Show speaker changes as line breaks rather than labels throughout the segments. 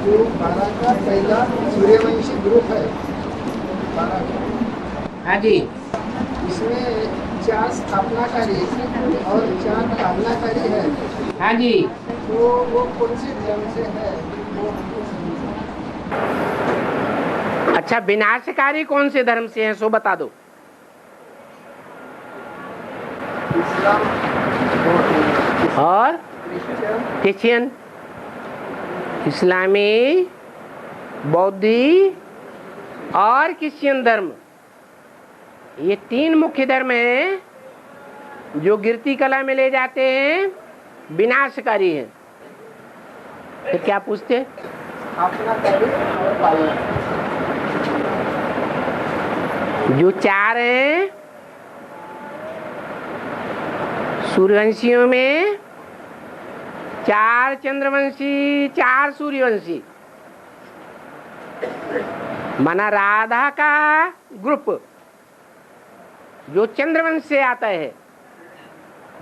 जो 12 का पहला सूर्यवंशी ग्रुप है 12 का।
हाँ जी।
इसमें 4 स्थापनाकारी और 4 पालनाकारी है।
हाँ जी।
तो वो कौन से धर्म से है वो हमको समझना।
अच्छा, विनाशकारी कौन से धर्म से हैं सो बता दो।
इस्लाम
और
क्रिश्चियन
क्रिश्चियन, इस्लामी, बौद्धी और क्रिश्चियन धर्म, ये 3 मुख्य धर्म हैं जो गिरती कला में ले जाते हैं, विनाशकारी हैं। फिर क्या पूछते?
स्थापनाकारी और पालना।
जो 4 हैं सूर्यवंशियों में, 4 चंद्रवंशी, 4 सूर्यवंशी, माना राधा का ग्रुप जो चंद्रवंश से आता है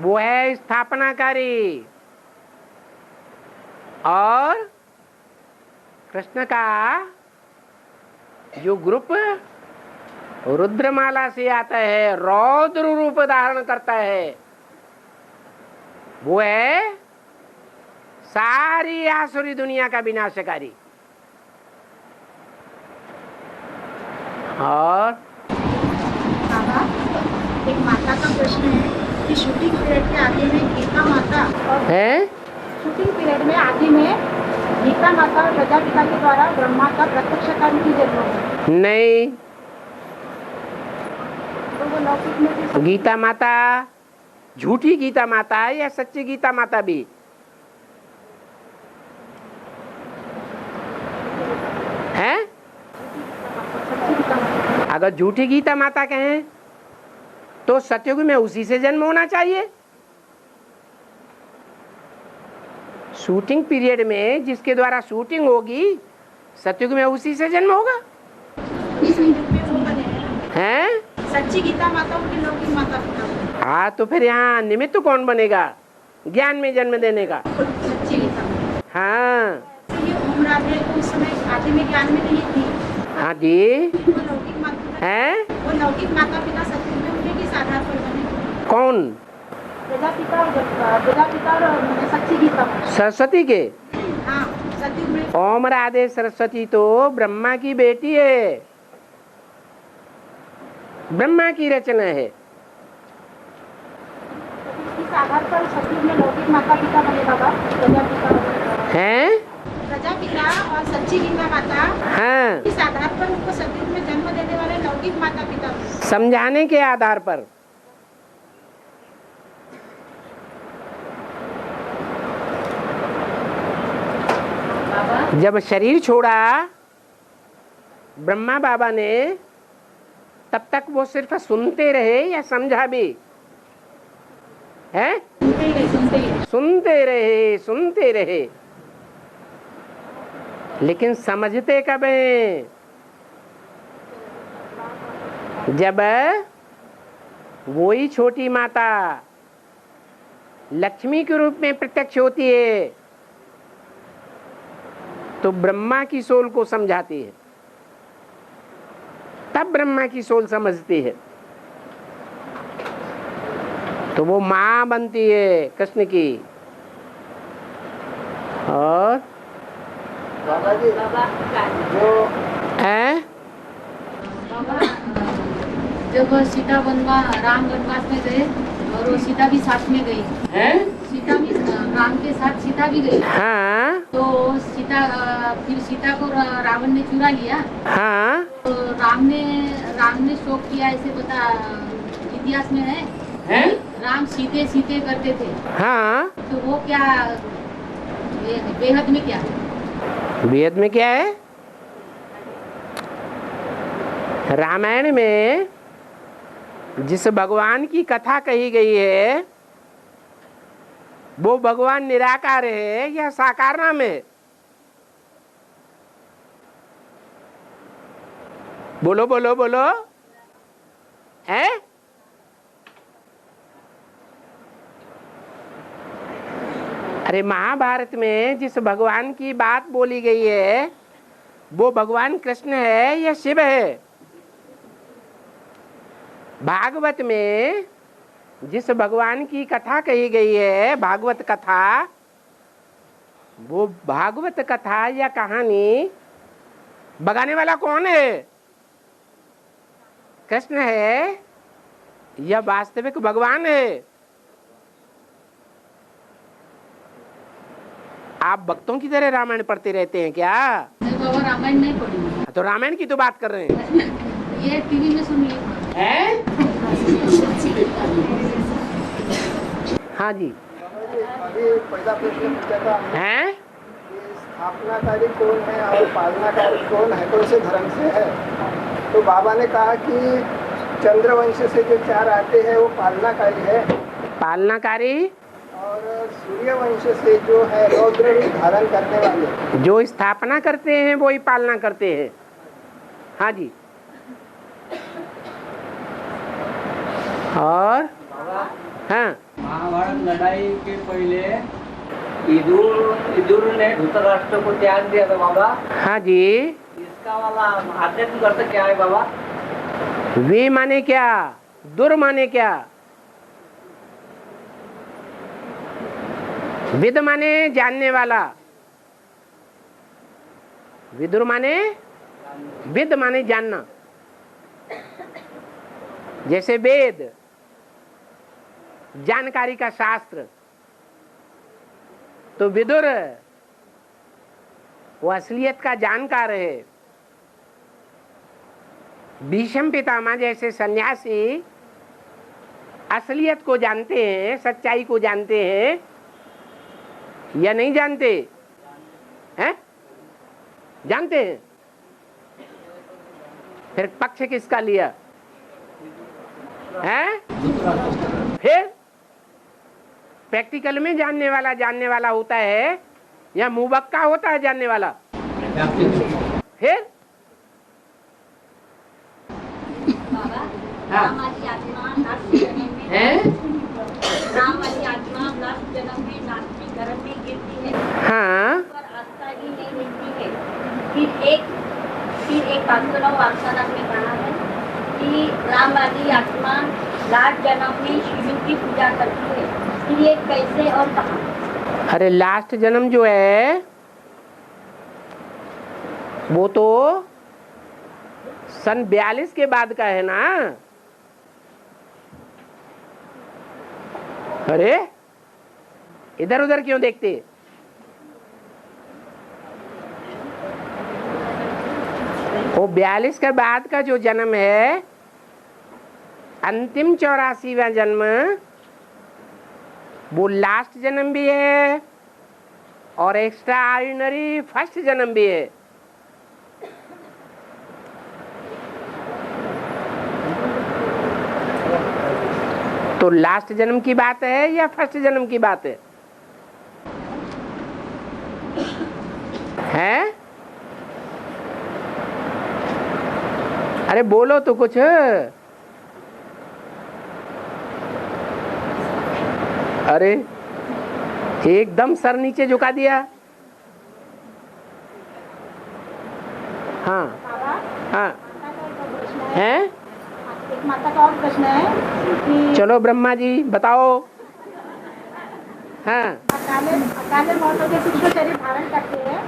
वो है स्थापनाकारी, और कृष्ण का जो ग्रुप रुद्रमाला से आता है, रौद्र रूप धारण करता है, वो है सारी आसुरी दुनिया का विनाशकारी। और
बाबा, एक माता का प्रश्न है कि शूटिंग पीरियड के आदि में गीता माता और
है
शूटिंग पीरियड में आदि में गीता माता और प्रजापिता के द्वारा ब्रह्मा का प्रत्यक्ष कर्म की जरूरत है।
नहीं,
तो वो लौकिक में भी
गीता माता झूठी गीता माता है या सच्ची गीता माता भी है?
सच्ची गीता माता।
अगर झूठी गीता माता कहें तो सतयुग में उसी से जन्म होना चाहिए। शूटिंग पीरियड में जिसके द्वारा शूटिंग होगी सतयुग में उसी से जन्म होगा।
इस युग में वो बने
हैं?
सच्ची गीता माता उनके लौकिक माता पिता।
हाँ, तो फिर यहाँ निमित्त कौन बनेगा ज्ञान में जन्म देने का?
सच्ची गीता माता।
हाँ
तो ये ओम राधे उस समय आदि में ज्ञान में नहीं थी।
हाँ जी।
वो लौकिक माता
हैं?
वो लौकिक माता पिता सत्युग में उनके किस आधार पर बने?
कौन?
प्रजापिता और सच्ची गीता माता।
सरस्वती के?
हाँ, सत्युग में
ओम राधे सरस्वती तो ब्रह्मा की बेटी है, ब्रह्मा की रचना है।
इस आधार पर सत्युग में लौकिक माता पिता बने बाबा, प्रजापिता
हैं?
प्रजापिता और सच्ची गीता माता।
हाँ,
इस आधार पर उनको सत्युग में जन्म देने वाले लौकिक माता पिता बने।
समझाने के आधार पर। जब शरीर छोड़ा ब्रह्मा बाबा ने तब तक वो सिर्फ सुनते रहे या समझा भी है? सुनते रहे लेकिन समझते कब हैं? जब वही छोटी माता लक्ष्मी के रूप में प्रत्यक्ष होती है तो ब्रह्मा की सोल को समझाती है, तब ब्रह्मा की सोल समझती है, तो वो माँ बनती है कृष्ण की। और
बाबा जी जो
बाबा, जब सीता राम वनवास में गए और वो सीता भी साथ में गई
है?
सीता भी राम के साथ सीता भी गई।
हाँ
तो फिर सीता को रावण ने चुरा लिया।
हाँ
तो राम ने शोक किया, ऐसे बता इतिहास में है। राम सीते सीते करते थे।
हाँ।
तो वो क्या बेहद में क्या
वेद में क्या है? रामायण में जिस भगवान की कथा कही गई है वो भगवान निराकार है या साकार नाम है? बोलो बोलो बोलो। है? अरे महाभारत में जिस भगवान की बात बोली गई है वो भगवान कृष्ण है या शिव है? भागवत में जिस भगवान की कथा कही गई है, भागवत कथा, वो भागवत कथा या कहानी बगाने वाला कौन है? कृष्ण है या वास्तविक भगवान है? आप भक्तों की तरह रामायण पढ़ते रहते हैं क्या?
नहीं बाबा, रामायण नहीं पढ़ी।
तो रामायण की तो बात कर रहे हैं।
ये टीवी में सुनिए।
हाँ जी।
अभी पहला प्रश्न पूछा था
हैं?
कि स्थापनाकारी कौन है और पालनाकारी कौन है, कौन से धर्म से है? तो बाबा ने कहा कि चंद्रवंश से जो 4 आते हैं वो पालनाकारी है,
पालनाकारी,
और सूर्यवंश से जो है रौद्र रूप धारण करने वाले,
जो स्थापना करते हैं वो ही पालना करते हैं। हाँ जी। और हाँ,
महाभारत लड़ाई के पहले विदुर ने धृतराष्ट्र को त्याग दिया था बाबा।
हाँ जी।
इसका वाला आध्यात्मिक अर्थ क्या है बाबा?
वे माने क्या, दुर माने क्या? विद माने जानने वाला, विदुर माने, विद माने जानना। जैसे वेद जानकारी का शास्त्र, तो विदुर वो असलियत का जानकार है। भीष्म पितामह जैसे सन्यासी असलियत को जानते हैं, सच्चाई को जानते हैं या नहीं जानते हैं? जानते हैं। फिर पक्ष किसका लिया है? फिर प्रैक्टिकल में जानने वाला होता है या मुबक्का होता है जानने वाला? फिर
बाबा,
हाँ।
राम वाली आत्मा लास्ट जन्म में
हैं?
राम वाली आत्मा लास्ट जन्म में नास्तिक धर्म में गिरती है,
हाँ।
पर आस्था ही नहीं मिलती है। फिर एक पांचों वार्तालाप में कहा है कि राम वाली आत्मा लास्ट जन्म में शिव की पूजा करती है। फिर ये कैसे और कहाँ?
अरे लास्ट जन्म जो है वो तो सन 42 के बाद का है ना। अरे इधर उधर क्यों देखते? वो 42 के बाद का जो जन्म है, अंतिम 84वां जन्म, वो लास्ट जन्म भी है और एक्स्ट्रा ऑर्डिनरी फर्स्ट जन्म भी है। तो लास्ट जन्म की बात है या फर्स्ट जन्म की बात है? हैं? अरे बोलो तो कुछ। अरे एकदम सर नीचे झुका दिया। हाँ हाँ हैं?
एक माता का और प्रश्न है कि
चलो ब्रह्मा जी बताओ। हाँ,
अकाले मौत होकर सूक्ष्म शरीर धारण करते हैं,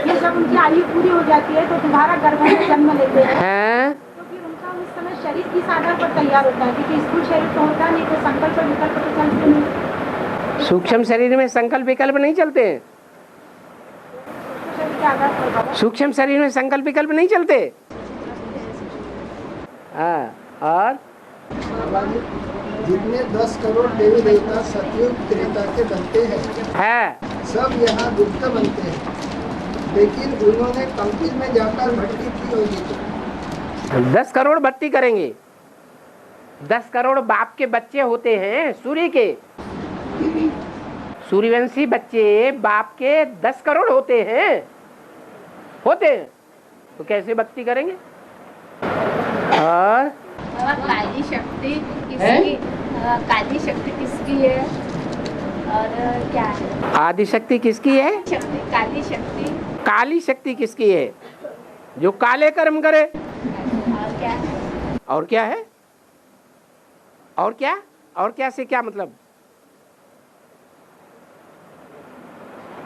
ये जब उनकी आयु पूरी हो जाती है तो दोबारा गर्भ में जन्म लेते हैं,
हैं?
तो फिर उनका उस समय शरीर किस आधार पर तैयार होता है? क्योंकि स्थूल शरीर तो होता नहीं, तो संकल्प विकल्प तो चलते नहीं।
सूक्ष्म शरीर में संकल्प विकल्प नहीं चलते।
शरीर के आधार पर बाबा।
सूक्ष्म शरीर में संकल्प विकल्प नहीं चलते। हाँ, और
जितने 10 करोड़ देवी देवता सतयुग त्रेता के बनते हैं,
है
सब यहाँ गुप्त बनते हैं, लेकिन उन्होंने कंपिल में जाकर भट्टी की होगी।
10 करोड़ भट्टी करेंगे। 10 करोड़ बाप के बच्चे होते हैं सूर्य के, सूर्यवंशी बच्चे बाप के 10 करोड़ होते हैं, तो कैसे भक्ति करेंगे? और
काली शक्ति किसकी? काली शक्ति किसकी है?
और क्या है?
आदि शक्ति किसकी है?
शक्ति, काली शक्ति।
काली शक्ति किसकी है? जो काले कर्म करे।
और क्या है?
और क्या है? और क्या? और क्या से क्या मतलब?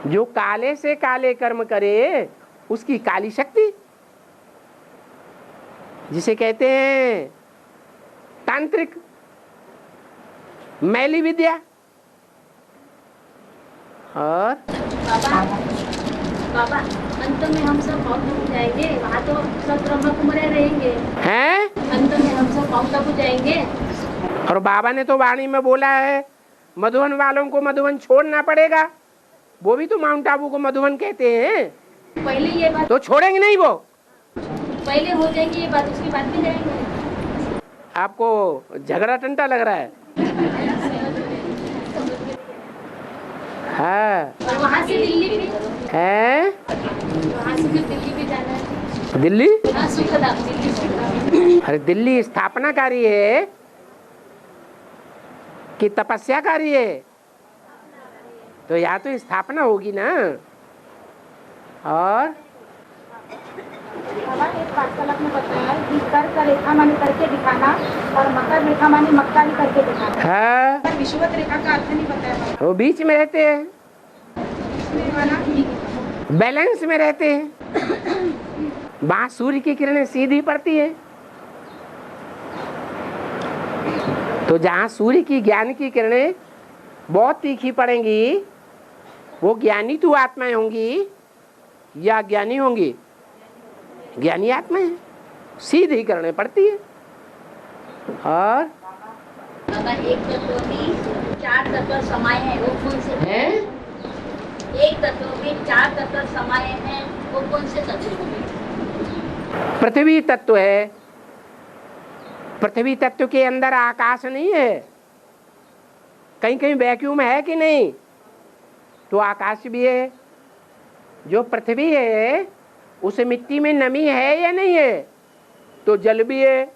जो काले से काले कर्म करे उसकी काली शक्ति, जिसे कहते हैं तांत्रिक, मैली विद्या। और
बाबा अंत में हम सब मौत हो जाएंगे, वहाँ तो सब ब्रह्म कुमारी रहेंगे
हैं?
अंत में हम सब मौत हो जाएंगे।
और बाबा ने तो वाणी में बोला है मधुबन वालों को मधुबन छोड़ना पड़ेगा। वो भी तो माउंट आबू को मधुबन कहते हैं।
पहले ये बात,
तो छोड़ेंगे नहीं वो?
पहले हो जाएगी ये बात, उसके बाद भी जाएंगे।
आपको झगड़ा टंटा लग रहा है? हाँ।
और वहाँ से दिल्ली भी,
है?
वहाँ से फिर दिल्ली भी जाना है।
दिल्ली?
हाँ, सुखधाम, दिल्ली सुखधाम।
अरे दिल्ली स्थापनाकारी है कि तपस्याकारी है? तो या तो स्थापना होगी ना। और
बाबा एक वार्तालाप में बताया कि कर रेखा माने करके दिखाना और मकर रेखा माने मक्कारी करके दिखाना।
हाँ,
पर विषुवत रेखा का अर्थ नहीं बताया बाबा।
वो बीच में रहते हैं,
इसमें माना
बैलेंस में रहते हैं। वहाँ सूर्य की किरणें सीधी पड़ती है, तो जहाँ सूर्य की ज्ञान की किरणें बहुत तीखी पड़ेंगी, वो ज्ञानी तो आत्माएं होंगी या ज्ञानी होंगी? ज्ञानी आत्माएं, सीधी किरणें पड़ती है। और
बाबा एक तत्व में 4 तत्व समाये हैं, वो कौन से
हैं?
एक तत्व में 4 तत्व समाये हैं, वो कौन से तत्व हैं?
पृथ्वी तत्व है। पृथ्वी तत्व के अंदर आकाश नहीं है, कहीं कहीं वैक्यूम है कि नहीं? तो आकाश भी है। जो पृथ्वी है उस मिट्टी में नमी है या नहीं है? तो जल भी है।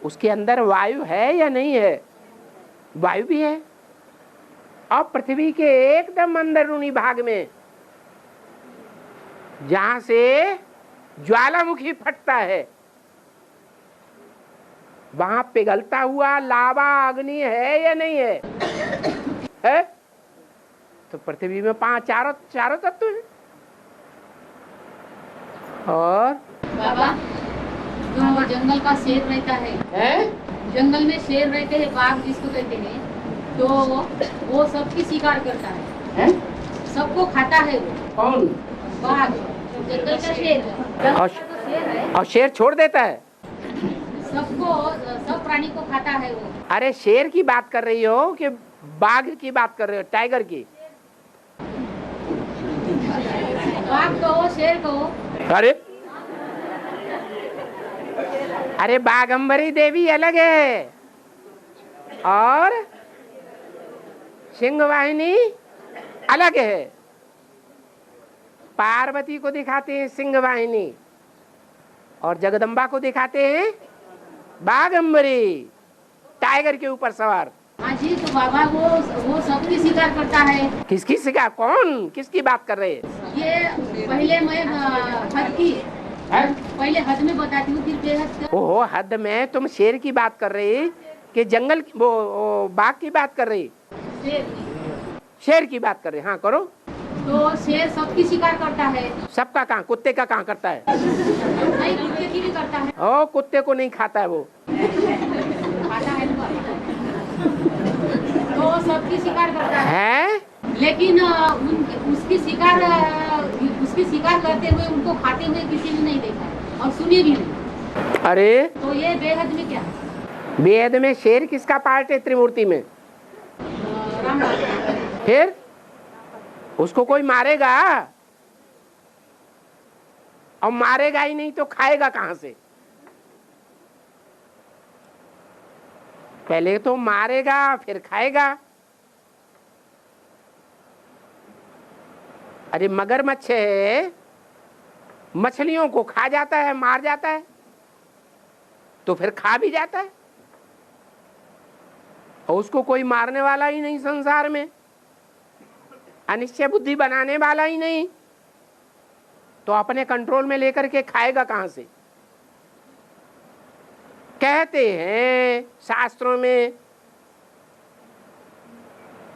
उसके अंदर वायु है या नहीं है? वायु भी है। और पृथ्वी के एकदम अंदरूनी भाग में जहां से ज्वालामुखी फटता है, वहां पिघलता हुआ लावा अग्नि है या नहीं है? है? तो पृथ्वी में चारों तत्व हैं। और
बाबा जो जंगल का शेर रहता है, जंगल में शेर रहते हैं, बाघ जिसको कहते हैं, तो वो सबकी शिकार करता है, सबको खाता है वो।
कौन?
बाघ, जंगल का शेर।
और शेर छोड़ देता है?
सबको, सब प्राणी को खाता है वो।
अरे शेर की बात कर रही हो कि बाघ की बात कर रहे हो? टाइगर की?
बाघ कहो, शेर कहो।
अरे बाघंबरी देवी अलग है और सिंह वाहिनी अलग है। पार्वती को दिखाते हैं सिंह वाहिनी और जगदम्बा को दिखाते हैं बाघंबरी, टाइगर के ऊपर सवार।
हाँ जी, तो बाबा वो सबकी शिकार करता है।
किसकी शिकार? कौन? किसकी बात कर रहे हैं?
ये पहले मैं हद की, पहले हद में बताती हूँ, फिर बेहद का।
ओहो, हद में तुम शेर की बात कर रही कि जंगल वो बाघ की बात कर रही? शेर की बात कर रही। हाँ करो।
तो शेर सबकी शिकार करता है।
सबका कहाँ? कुत्ते का कहाँ करता है?
नहीं, कुत्ते की भी करता है।
ओ, कुत्ते को नहीं खाता है वो।
खाता है तो सबकी शिकार करता है, लेकिन उसकी शिकार करते हुए उनको खाते हुए किसी ने नहीं देखा और सुने भी नहीं।
अरे
तो ये बेहद में क्या है?
बेहद में शेर किसका पार्ट है त्रिमूर्ति में?
राम।
फिर उसको कोई मारेगा? और मारेगा ही नहीं तो खाएगा कहां से? पहले तो मारेगा फिर खाएगा। अरे मगरमच्छ है, मछलियों को खा जाता है, मार जाता है, तो फिर खा भी जाता है। और उसको कोई मारने वाला ही नहीं संसार में, अनिश्चय बुद्धि बनाने वाला ही नहीं, तो अपने कंट्रोल में लेकर के खाएगा कहां से? कहते हैं शास्त्रों में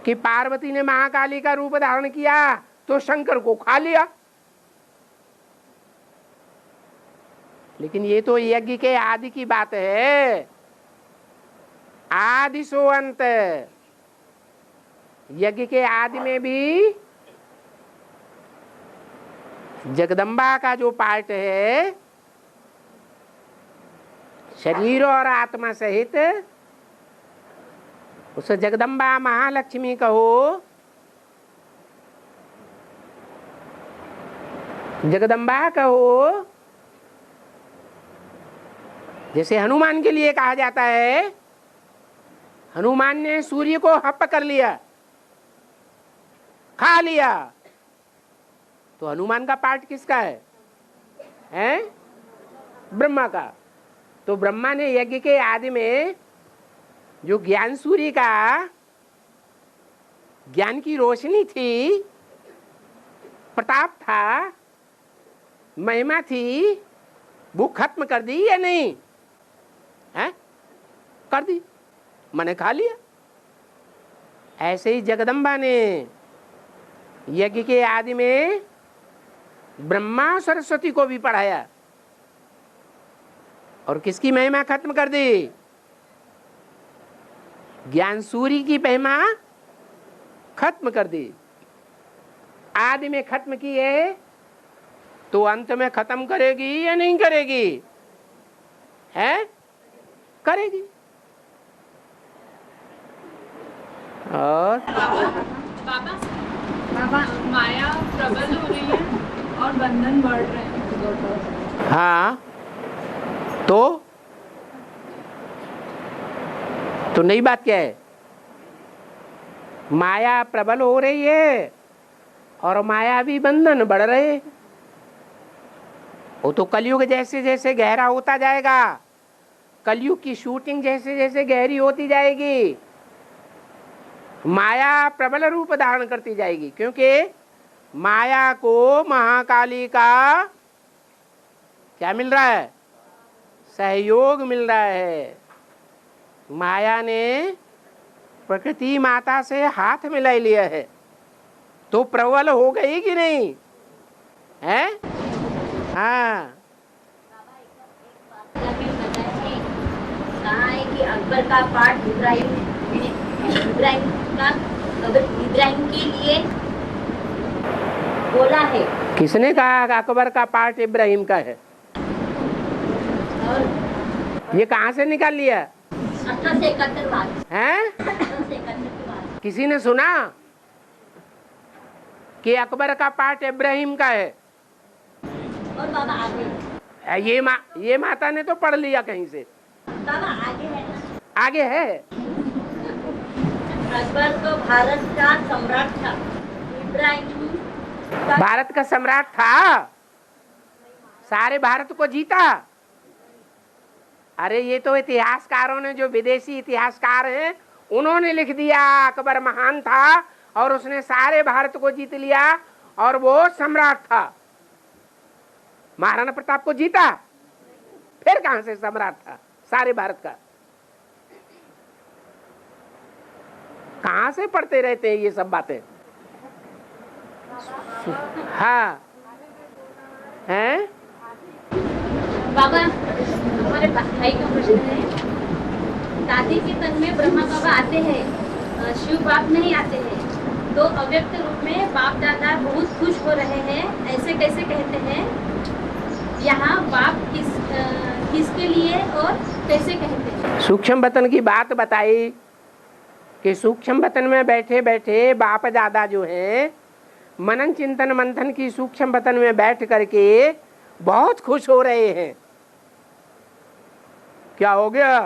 कि पार्वती ने महाकाली का रूप धारण किया तो शंकर को खा लिया। लेकिन ये तो यज्ञ के आदि की बात है, आदि सो अंत। यज्ञ के आदि में भी जगदम्बा का जो पार्ट है, शरीर और आत्मा सहित, उसे जगदम्बा महालक्ष्मी कहो, जगदम्बा कहो। जैसे हनुमान के लिए कहा जाता है, हनुमान ने सूर्य को हप कर लिया, खा लिया, तो हनुमान का पार्ट किसका है? हैं? ब्रह्मा का। तो ब्रह्मा ने यज्ञ के आदि में जो ज्ञान सूर्य का ज्ञान की रोशनी थी, प्रताप था, महिमा थी, वो खत्म कर दी या नहीं? है? कर दी, मैंने खा लिया। ऐसे ही जगदम्बा ने यज्ञ के आदि में ब्रह्मा सरस्वती को भी पढ़ाया और किसकी महिमा खत्म कर दी? ज्ञान सूर्य की महिमा खत्म कर दी। आदि में खत्म की है तो अंत में खत्म करेगी या नहीं करेगी? है? करेगी। और
बाबा माया प्रबल हो रही है और बंधन बढ़ रहे हैं।
हाँ, तो नई बात क्या है? माया प्रबल हो रही है और मायावी बंधन बढ़ रहे हैं। वो तो कलयुग जैसे जैसे गहरा होता जाएगा, कलयुग की शूटिंग जैसे जैसे गहरी होती जाएगी, माया प्रबल रूप धारण करती जाएगी। क्योंकि माया को महाकाली का क्या मिल रहा है? सहयोग मिल रहा है। माया ने प्रकृति माता से हाथ मिला लिया है, तो प्रबल हो गई कि नहीं? है? हाँ।
कहा है कि अकबर का पाठ इब्राहिम के लिए बोला है।
किसने कहा अकबर का पाठ इब्राहिम का है? ये कहाँ से निकाल लिया?
18 से 71 बात
हैं?
18 से 71 की बात।
किसी ने सुना कि अकबर का पाठ इब्राहिम का है?
और बाबा आगे
ये माता ने तो पढ़ लिया कहीं से।
बाबा आगे है ना?
आगे है।
अकबर तो भारत का सम्राट था, इब्राहिम
भारत का सम्राट था, सारे भारत को जीता। अरे ये तो इतिहासकारों ने, जो विदेशी इतिहासकार हैं, उन्होंने लिख दिया अकबर महान था और उसने सारे भारत को जीत लिया और वो सम्राट था। महाराणा प्रताप को जीता, फिर कहां से सम्राट था सारे भारत का? कहां से पढ़ते रहते हैं ये सब बातें? हाँ हैं?
बाबा हमारे भाई का प्रश्न है, दादी के तन में ब्रह्मा बाबा आते हैं, शिव बाप नहीं आते हैं, तो अव्यक्त रूप में बाप दादा बहुत खुश हो रहे हैं, ऐसे कैसे कहते हैं? यहाँ बाप किसके लिए और कैसे कहते हैं?
सूक्ष्म वतन की बात बताई कि सूक्ष्म वतन में बैठे बैठे बाप दादा जो है, मनन चिंतन मंथन की सूक्ष्म वतन में बैठ करके बहुत खुश हो रहे हैं। क्या हो गया?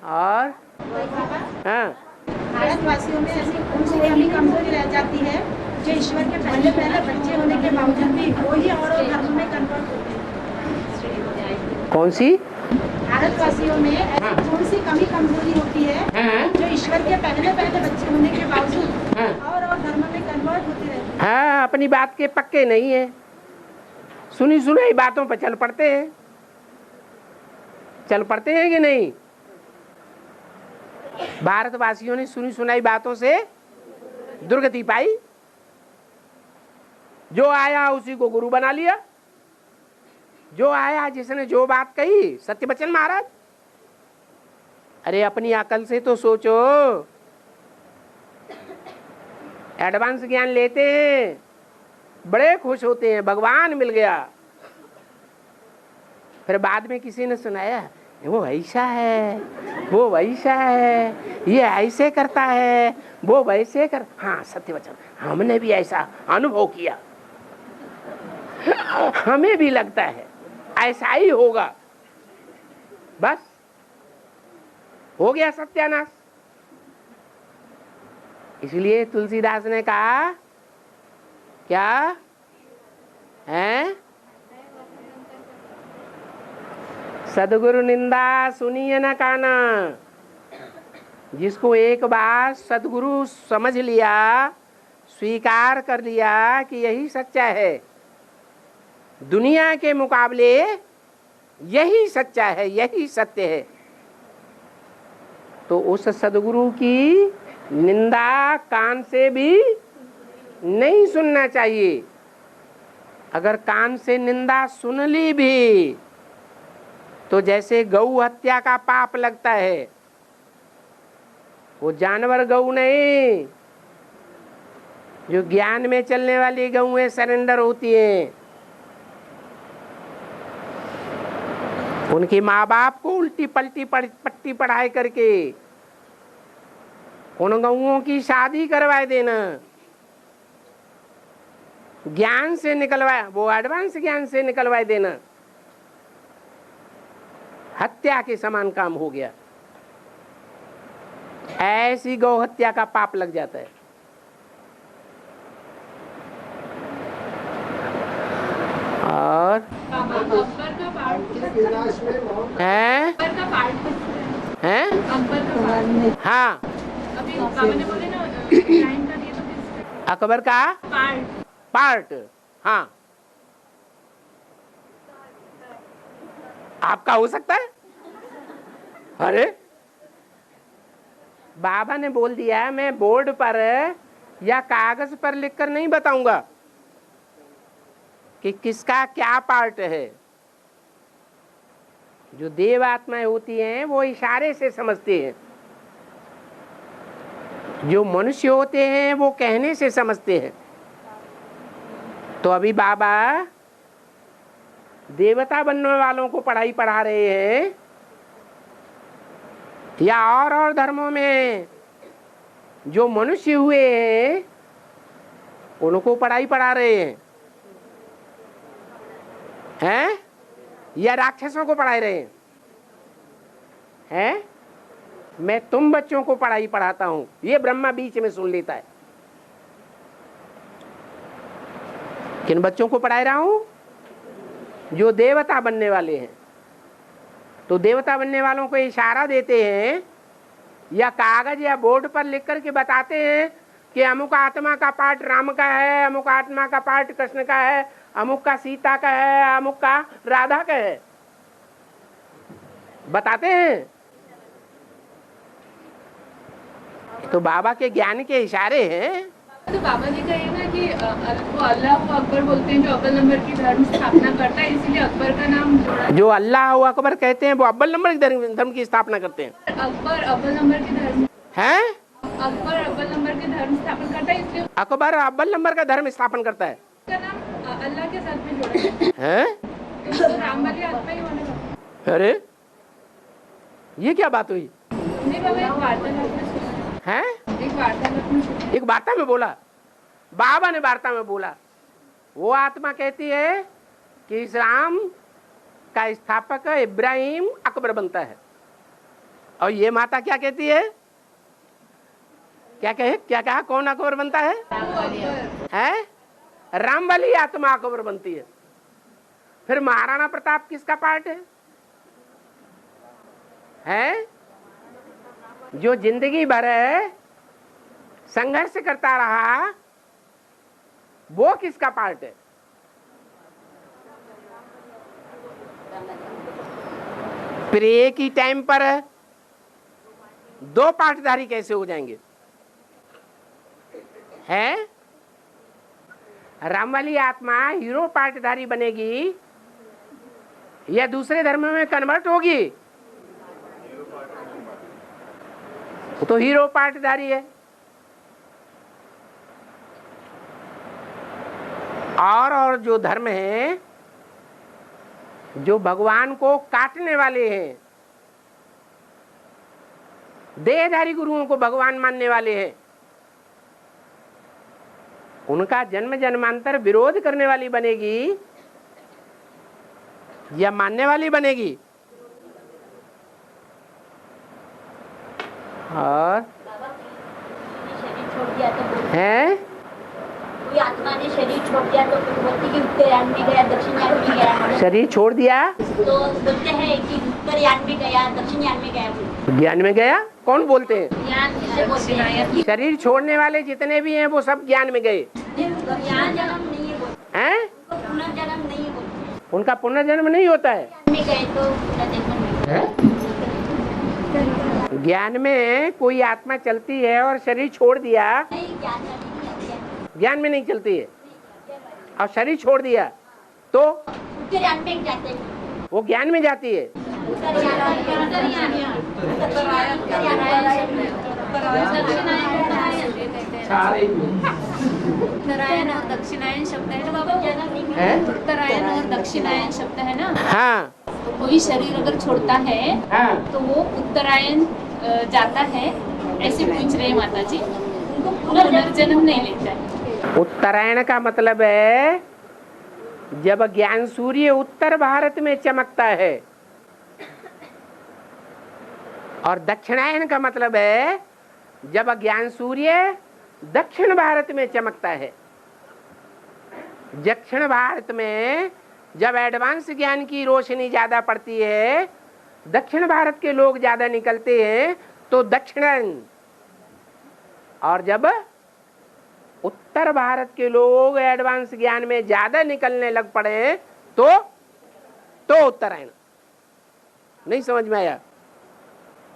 और हाँ,
भारतवासियों में ऐसी कौन सी कमी कमजोरी रह जाती है जो ईश्वर के पहले पहले बच्चे होने के बावजूद भी वही और धर्म में कन्वर्ट होते हैं?
कौन सी?
भारतवासियों में ऐसी थोड़ी सी कमी कमजोरी होती है जो ईश्वर के पहले बच्चे होने के बावजूद और धर्म में कन्वर्ट होते रहते हैं।
हाँ, अपनी बात के पक्के नहीं है, सुनी सुनाई बातों पर चल पड़ते हैं। चल पड़ते हैं कि नहीं? भारतवासियों ने सुनी सुनाई बातों से दुर्गति पाई। जो आया उसी को गुरु बना लिया। जो आया, जिसने जो बात कही, सत्यवचन महाराज। अरे अपनी अकल से तो सोचो। एडवांस ज्ञान लेते हैं, बड़े खुश होते हैं, भगवान मिल गया। फिर बाद में किसी ने सुनाया, वो ऐसा है, वो वैसा है, ये ऐसे करता है, वो वैसे कर। हाँ, सत्यवचन, हमने भी ऐसा अनुभव किया, हमें भी लगता है ऐसा ही होगा। बस हो गया सत्यानाश। इसलिए तुलसीदास ने कहा, क्या है? सदगुरु निंदा सुनिए न काना। जिसको एक बार सदगुरु समझ लिया, स्वीकार कर लिया कि यही सच्चा है, दुनिया के मुकाबले यही सच्चा है, यही सत्य है, तो उस सदगुरु की निंदा कान से भी नहीं सुनना चाहिए। अगर कान से निंदा सुन ली भी तो जैसे गौ हत्या का पाप लगता है। वो जानवर गऊ नहीं, जो ज्ञान में चलने वाली गऊएं सरेंडर होती हैं। उनके माँ बाप को उल्टी पलटी पट्टी पढ़ाई करके उन गऊओं की शादी करवा देना, ज्ञान से निकलवाया, वो एडवांस ज्ञान से निकलवा देना, हत्या के समान काम हो गया। ऐसी गौ हत्या का पाप लग जाता है। और
अकबर का पार्ट
विनाश में मौत
है,
अकबर का पार्ट
है?
अकबर का पार्ट
हाँ,
अभी बाबा ने बोले ना लाइन का दिया तो किसका
अकबर का
पार्ट
पार्ट। हाँ, आपका हो सकता है। अरे बाबा ने बोल दिया, मैं बोर्ड पर या कागज पर लिखकर नहीं बताऊंगा कि किसका क्या पार्ट है। जो देव आत्माएं होती हैं वो इशारे से समझते हैं, जो मनुष्य होते हैं वो कहने से समझते हैं। तो अभी बाबा देवता बनने वालों को पढ़ाई पढ़ा रहे हैं या और धर्मों में जो मनुष्य हुए हैं उनको पढ़ाई पढ़ा रहे हैं या राक्षसों को पढ़ा रहे हैं? मैं तुम बच्चों को पढ़ाई पढ़ाता हूं, ये ब्रह्मा बीच में सुन लेता है। किन बच्चों को पढ़ा रहा हूं? जो देवता बनने वाले हैं। तो देवता बनने वालों को इशारा देते हैं या कागज या बोर्ड पर लिख करके बताते हैं कि अमुक आत्मा का पार्ट राम का है, अमुक आत्मा का पार्ट कृष्ण का है, अमुक का सीता का है, अमुक का राधा का है, बताते हैं। तो बाबा के ज्ञान के इशारे हैं।
तो बाबा जी का ये ना कि वो अल्लाह को अकबर बोलते हैं, जो अव्वल नंबर की धर्म स्थापना करता है, इसीलिए अकबर का नाम जोड़ा।
जो अल्लाह को अकबर कहते हैं वो अव्वल नंबर की धर्म की स्थापना करते हैं।
अकबर अव्वल नंबर की धर्म
हैं?
अकबर अव्वल नंबर की धर्म स्थापना करता है, इसलिए
अकबर अव्वल नंबर का धर्म स्थापन करता है।
उसका नाम अल्लाह के साथ में जोड़ा
हैं?
तो राम वाली आत्मा ही होने का।
अरे ये क्या बात हुई?
नहीं बाबा, एक वार्तालाप में सुना
हैं?
एक वार्तालाप में सुना।
एक वार्ता में बोला, बाबा ने वार्ता में बोला, वो आत्मा कहती है कि इस्लाम का स्थापक इब्राहिम अकबर बनता है, और ये माता क्या कहती है? क्या कहे? क्या कहा? कौन अकबर बनता है? हैं? राम वाली आत्मा अकबर बनती है। फिर महाराणा प्रताप किसका पार्ट है? है? जो जिंदगी भर संघर्ष करता रहा, वो किसका पार्ट है? फिर एक ही टाइम पर दो पार्टधारी कैसे हो जाएंगे? है? राम वाली आत्मा हीरो पार्टधारी बनेगी या दूसरे धर्म में कन्वर्ट होगी? वो तो हीरो पार्टधारी है। और जो धर्म है, जो भगवान को काटने वाले हैं, देहधारी गुरुओं को भगवान मानने वाले हैं, उनका जन्म जन्मांतर विरोध करने वाली बनेगी या मानने वाली बनेगी? और है
कोई आत्मा ने शरीर छोड़ दिया तो बोलते कि उत्तरयान में गया, दक्षिणयान में गया।
शरीर छोड़ दिया
तो बोलते हैं कि उत्तरयान में गया, दक्षिणयान में गया।
ज्ञान में गया? कौन बोलते हैं?
ज्ञान जिसे बोलते हैं।
शरीर छोड़ने वाले जितने भी हैं वो सब ज्ञान में गए।
ज्ञान जन्म नहीं है बोलते
हैं?
पुनर्जन्म नहीं है बोलते।
उनका पुनर्जन्म नहीं होता है।
में गए तो पुनर्जन्म नहीं।
ज्ञान में कोई आत्मा चलती है और शरीर छोड़ दिया, ज्ञान में नहीं चलती है, और शरीर छोड़ दिया तो
उत्तरयान में जाते हैं।
वो ज्ञान में जाती है।
उत्तरायण और दक्षिणायन शब्द है ना बाबा? उत्तरायण और दक्षिणायन शब्द है ना?
हाँ
तो कोई शरीर अगर छोड़ता है
हाँ
तो वो उत्तरायण जाता है, ऐसे पूछ रहे हैं माता जी। उनको पुनर्जन्म नहीं लेता है।
उत्तरायण का मतलब है जब ज्ञान सूर्य उत्तर भारत में चमकता है, और दक्षिणायन का मतलब है जब ज्ञान सूर्य दक्षिण भारत में चमकता है। दक्षिण भारत में जब एडवांस ज्ञान की रोशनी ज्यादा पड़ती है, दक्षिण भारत के लोग ज्यादा निकलते हैं तो दक्षिणायन, और जब उत्तर भारत के लोग एडवांस ज्ञान में ज्यादा निकलने लग पड़े तो उत्तरायण। नहीं समझ में आया?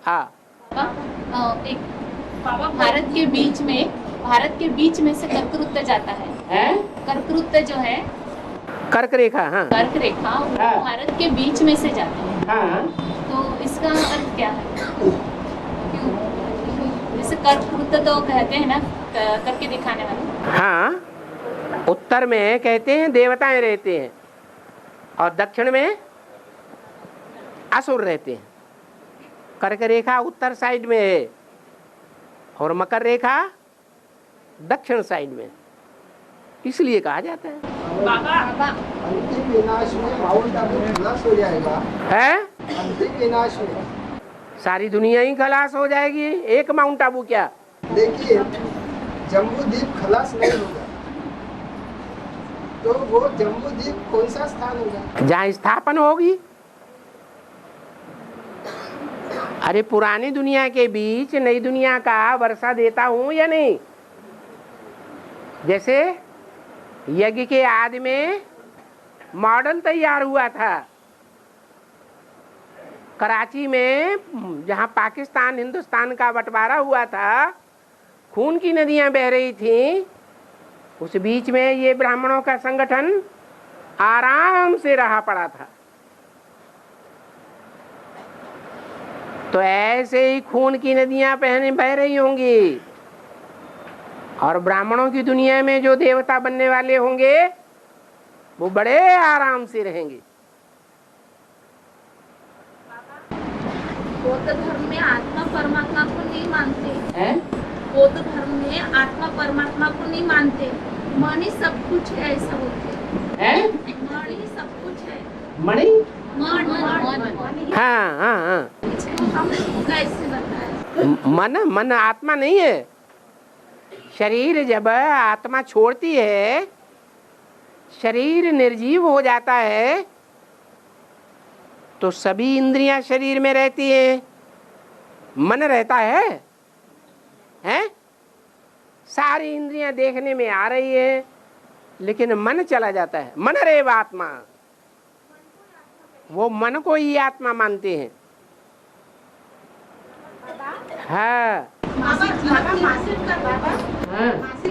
हाँ
एक भारत के बीच में से कर्कवृत्त जाता है। कर्कवृत्त जो है,
कर्क रेखा, हाँ
कर्क रेखा, वो
हाँ।
भारत के बीच में से जाती है।
हाँ
तो इसका अर्थ क्या है? क्यों? जैसे कर्कवृत्त तो कहते हैं ना, करके दिखाने वाले।
हाँ, उत्तर में कहते हैं देवताएं रहते हैं और दक्षिण में असुर रहते हैं। कर्क रेखा उत्तर साइड में है और मकर रेखा दक्षिण साइड में, इसलिए कहा जाता है।
अंतिम विनाश में माउंट आबू खलास हो जाएगा।
है?
अंतिम विनाश में
सारी दुनिया ही खलास हो जाएगी, एक माउंट आबू क्या?
देखिए, जम्बू द्वीप खलास नहीं होगा तो वो जम्बू द्वीप कौन सा स्थान होगा?
जहाँ स्थापन होगी। अरे पुरानी दुनिया के बीच नई दुनिया का वर्षा देता हूँ या नहीं? जैसे यज्ञ के आदि में मॉडल तैयार हुआ था, कराची में जहाँ पाकिस्तान हिंदुस्तान का बंटवारा हुआ था, खून की नदियां बह रही थीं, उस बीच में ये ब्राह्मणों का संगठन आराम से रहा पड़ा था। तो ऐसे ही खून की नदियां बह रही होंगी, और ब्राह्मणों की दुनिया में जो देवता बनने वाले होंगे वो बड़े आराम से रहेंगे।
बौद्ध धर्म में आत्मा परमात्मा को नहीं मानते
हैं?
बौद्ध धर्म में आत्मा परमात्मा को नहीं मानते, मन ही सब कुछ है ऐसा बोलते
हैं?
मन ही सब कुछ है।
मणि?
मन
हाँ हाँ हाँ।
हम कैसे बताएं?
मन आत्मा नहीं है। शरीर जब आत्मा छोड़ती है, शरीर निर्जीव हो जाता है, तो सभी इंद्रियां शरीर में रहती हैं, मन रहता है? हैं? सारी इंद्रियां देखने में आ रही है, लेकिन मन चला जाता है। मन रेव आत्मा, वो मन को ही आत्मा मानते हैं। हाँ
मासिक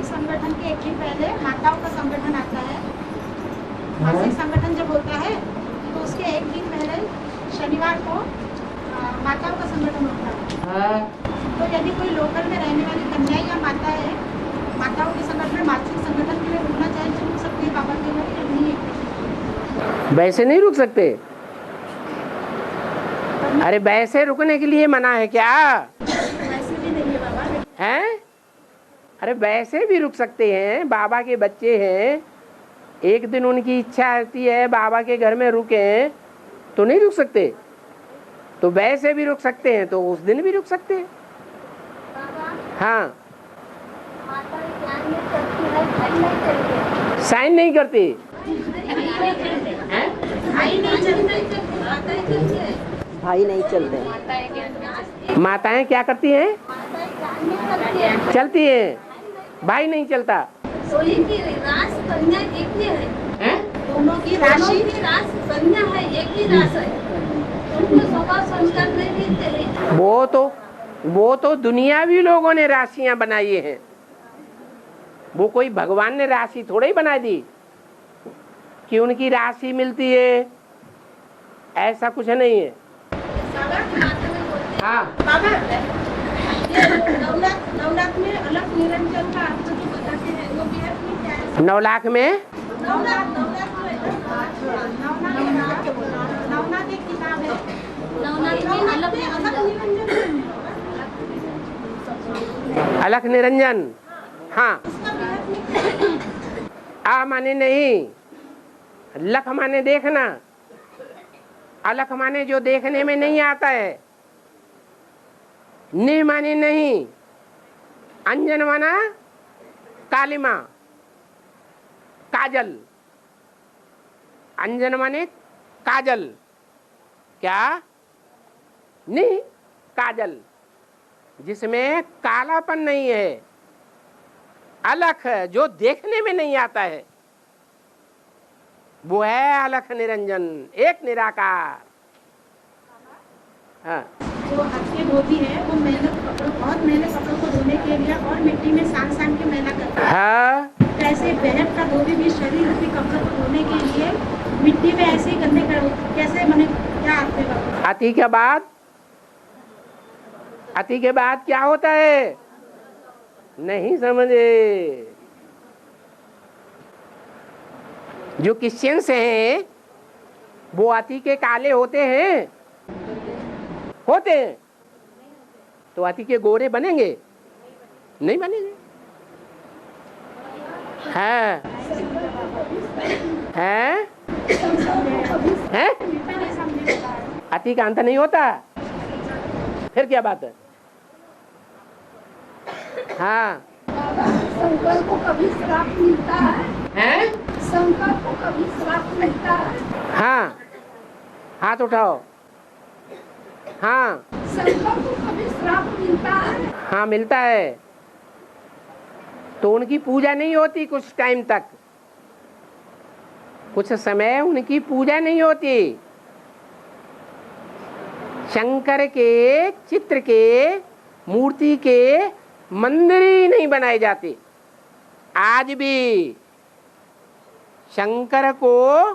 संगठन के एक दिन पहले माताओं का संगठन आता है। मासिक संगठन जब होता है तो उसके एक दिन पहले शनिवार को माताओं का संगठन होता है। तो यदि कोई लोकल में रहने वाली कन्या या माता है, माताओं के संगठन मासिक संगठन के लिए रुकना चाहे तो रुक सकती है बाबा के घर या नहीं?
वैसे नहीं रुक सकते। अरे वैसे रुकने के लिए मना है क्या?
वैसे भी नहीं है बाबा।
हैं? अरे वैसे भी रुक सकते हैं। बाबा के बच्चे हैं, एक दिन उनकी इच्छा होती है बाबा के घर में रुके, तो नहीं रुक सकते? तो वैसे भी रुक सकते हैं, तो उस दिन भी रुक सकते हैं। हाँ, साइन नहीं करती।
भाई नहीं चलते।
माताएं क्या करती हैं? चलती हैं, भाई नहीं चलता।
तो इनकी रास कन्या एक ही है।
दोनों की राशि
कन्या है, एक ही रास है। उनको स्वभाव संस्कार नहीं मिलते हैं।
वो तो दुनियावी लोगों ने राशियां बनाई हैं। वो कोई भगवान ने राशि थोड़ी बना दी कि उनकी राशि मिलती है, ऐसा कुछ नहीं है। हाँ,
बाबा नवलाख में अलग निरंजन का अर्थ जो बताते हैं वो भी है क्या है?
9 लाख में
नवनाथ एक किताब है।
अलख निरंजन। हाँ, आ माने नहीं, लख माने देखना, अलख माने जो देखने में नहीं आता है, नि माने नहीं, अंजन माना कालिमा, काजल। अंजन माने काजल, क्या? नि काजल, जिसमें कालापन नहीं है। अलख जो देखने में नहीं आता है, वो है अलख निरंजन, एक निराकार। हाँ,
जो हाथ के धोती है वो मैले कपड़ों, बहुत मैले कपड़ों को धोने के लिए और मिट्टी में सान के मैला करता है।
हाँ,
कैसे बहन का धोबी भी शरीर रूपी कपड़ों को धोने के लिए मिट्टी में ऐसे ही गंदे कर, कैसे मैंने क्या अर्थ है बाबा?
अति के बाद क्या होता है? नहीं समझे। जो क्रिश्चियंस हैं वो अति के काले होते हैं? तो अति के गोरे बनेंगे? नहीं बनेंगे। है अति का अंत नहीं होता, फिर क्या बात है? हाँ,
शंकर को कभी श्राप मिलता है? शंकर को कभी श्राप मिलता है?
हाँ, हाथ उठाओ। हाँ,
शंकर को कभी श्राप मिलता है?
हाँ, मिलता है। तो उनकी पूजा नहीं होती कुछ टाइम तक, कुछ समय उनकी पूजा नहीं होती। शंकर के चित्र के, मूर्ति के मंदिर ही नहीं बनाए जाते। आज भी शंकर को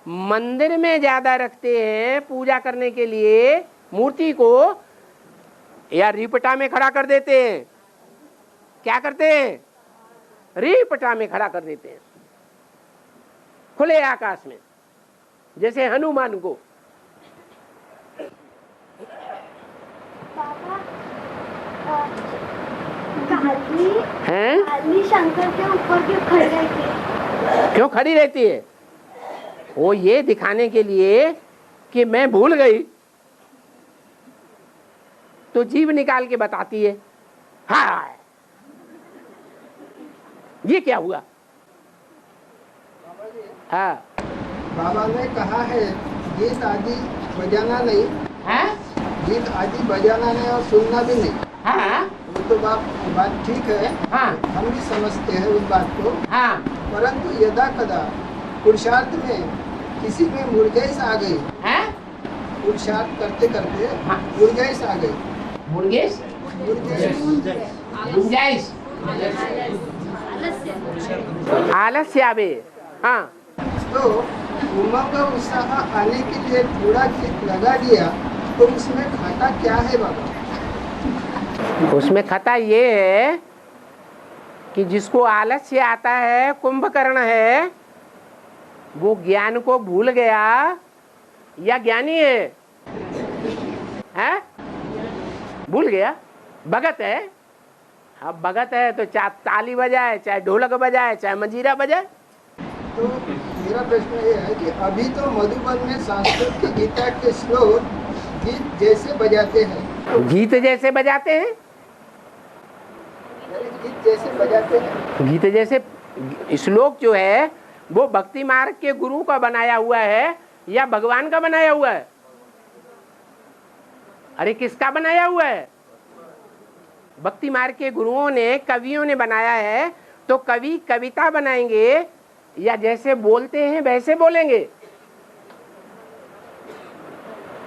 मंदिर में ज्यादा रखते हैं पूजा करने के लिए, मूर्ति को या रिपटा में खड़ा कर देते हैं। क्या करते हैं? रिपटा में खड़ा कर देते हैं, खुले आकाश में, जैसे हनुमान को।
काली शंकर के ऊपर क्यों खड़ी रहती है?
क्यों खड़ी रहती है? वो ये दिखाने के लिए कि मैं भूल गई, तो जीभ निकाल के बताती है, हाँ ये क्या हुआ? हाँ,
बाबा ने कहा है गीत आदि बजाना नहीं
है?
गीत आदि बजाना नहीं और सुनना भी नहीं।
हाँ
वो तो बात ठीक है,
हाँ
हम भी समझते हैं उस बात को।
हाँ
परंतु यदा कदा पुरुषार्थ में किसी में मुरझाइश आ गई,
हैं?
पुरुषार्थ करते करते
हाँ।
मुरझाइश आ गई,
मुर्गेश गुंजाइश आलस्य आवे। हाँ
तो उमंग उत्साह आने के लिए थोड़ा गीत लगा दिया तो उसमें घाटा क्या है बाबा?
उसमें खता ये है कि जिसको आलस्य आता है, कुंभकर्ण है, वो ज्ञान को भूल गया या ज्ञानी है? हैं? भूल गया, भगत है। अब भगत है तो चाहे ताली बजाए, चाहे ढोलक बजाए, चाहे मंजीरा बजाए।
तो मेरा प्रश्न ये है कि अभी तो मधुबन में संस्कृत की गीता के श्लोक गीत जैसे बजाते हैं।
गीत जैसे बजाते हैं?
गीत जैसे बजाते हैं।
गीत जैसे श्लोक जो है वो भक्ति मार्ग के गुरु का बनाया हुआ है या भगवान का बनाया हुआ है? अरे किसका बनाया हुआ है? भक्ति मार्ग के गुरुओं ने, कवियों ने बनाया है। तो कवि कविता बनाएंगे या जैसे बोलते हैं वैसे बोलेंगे?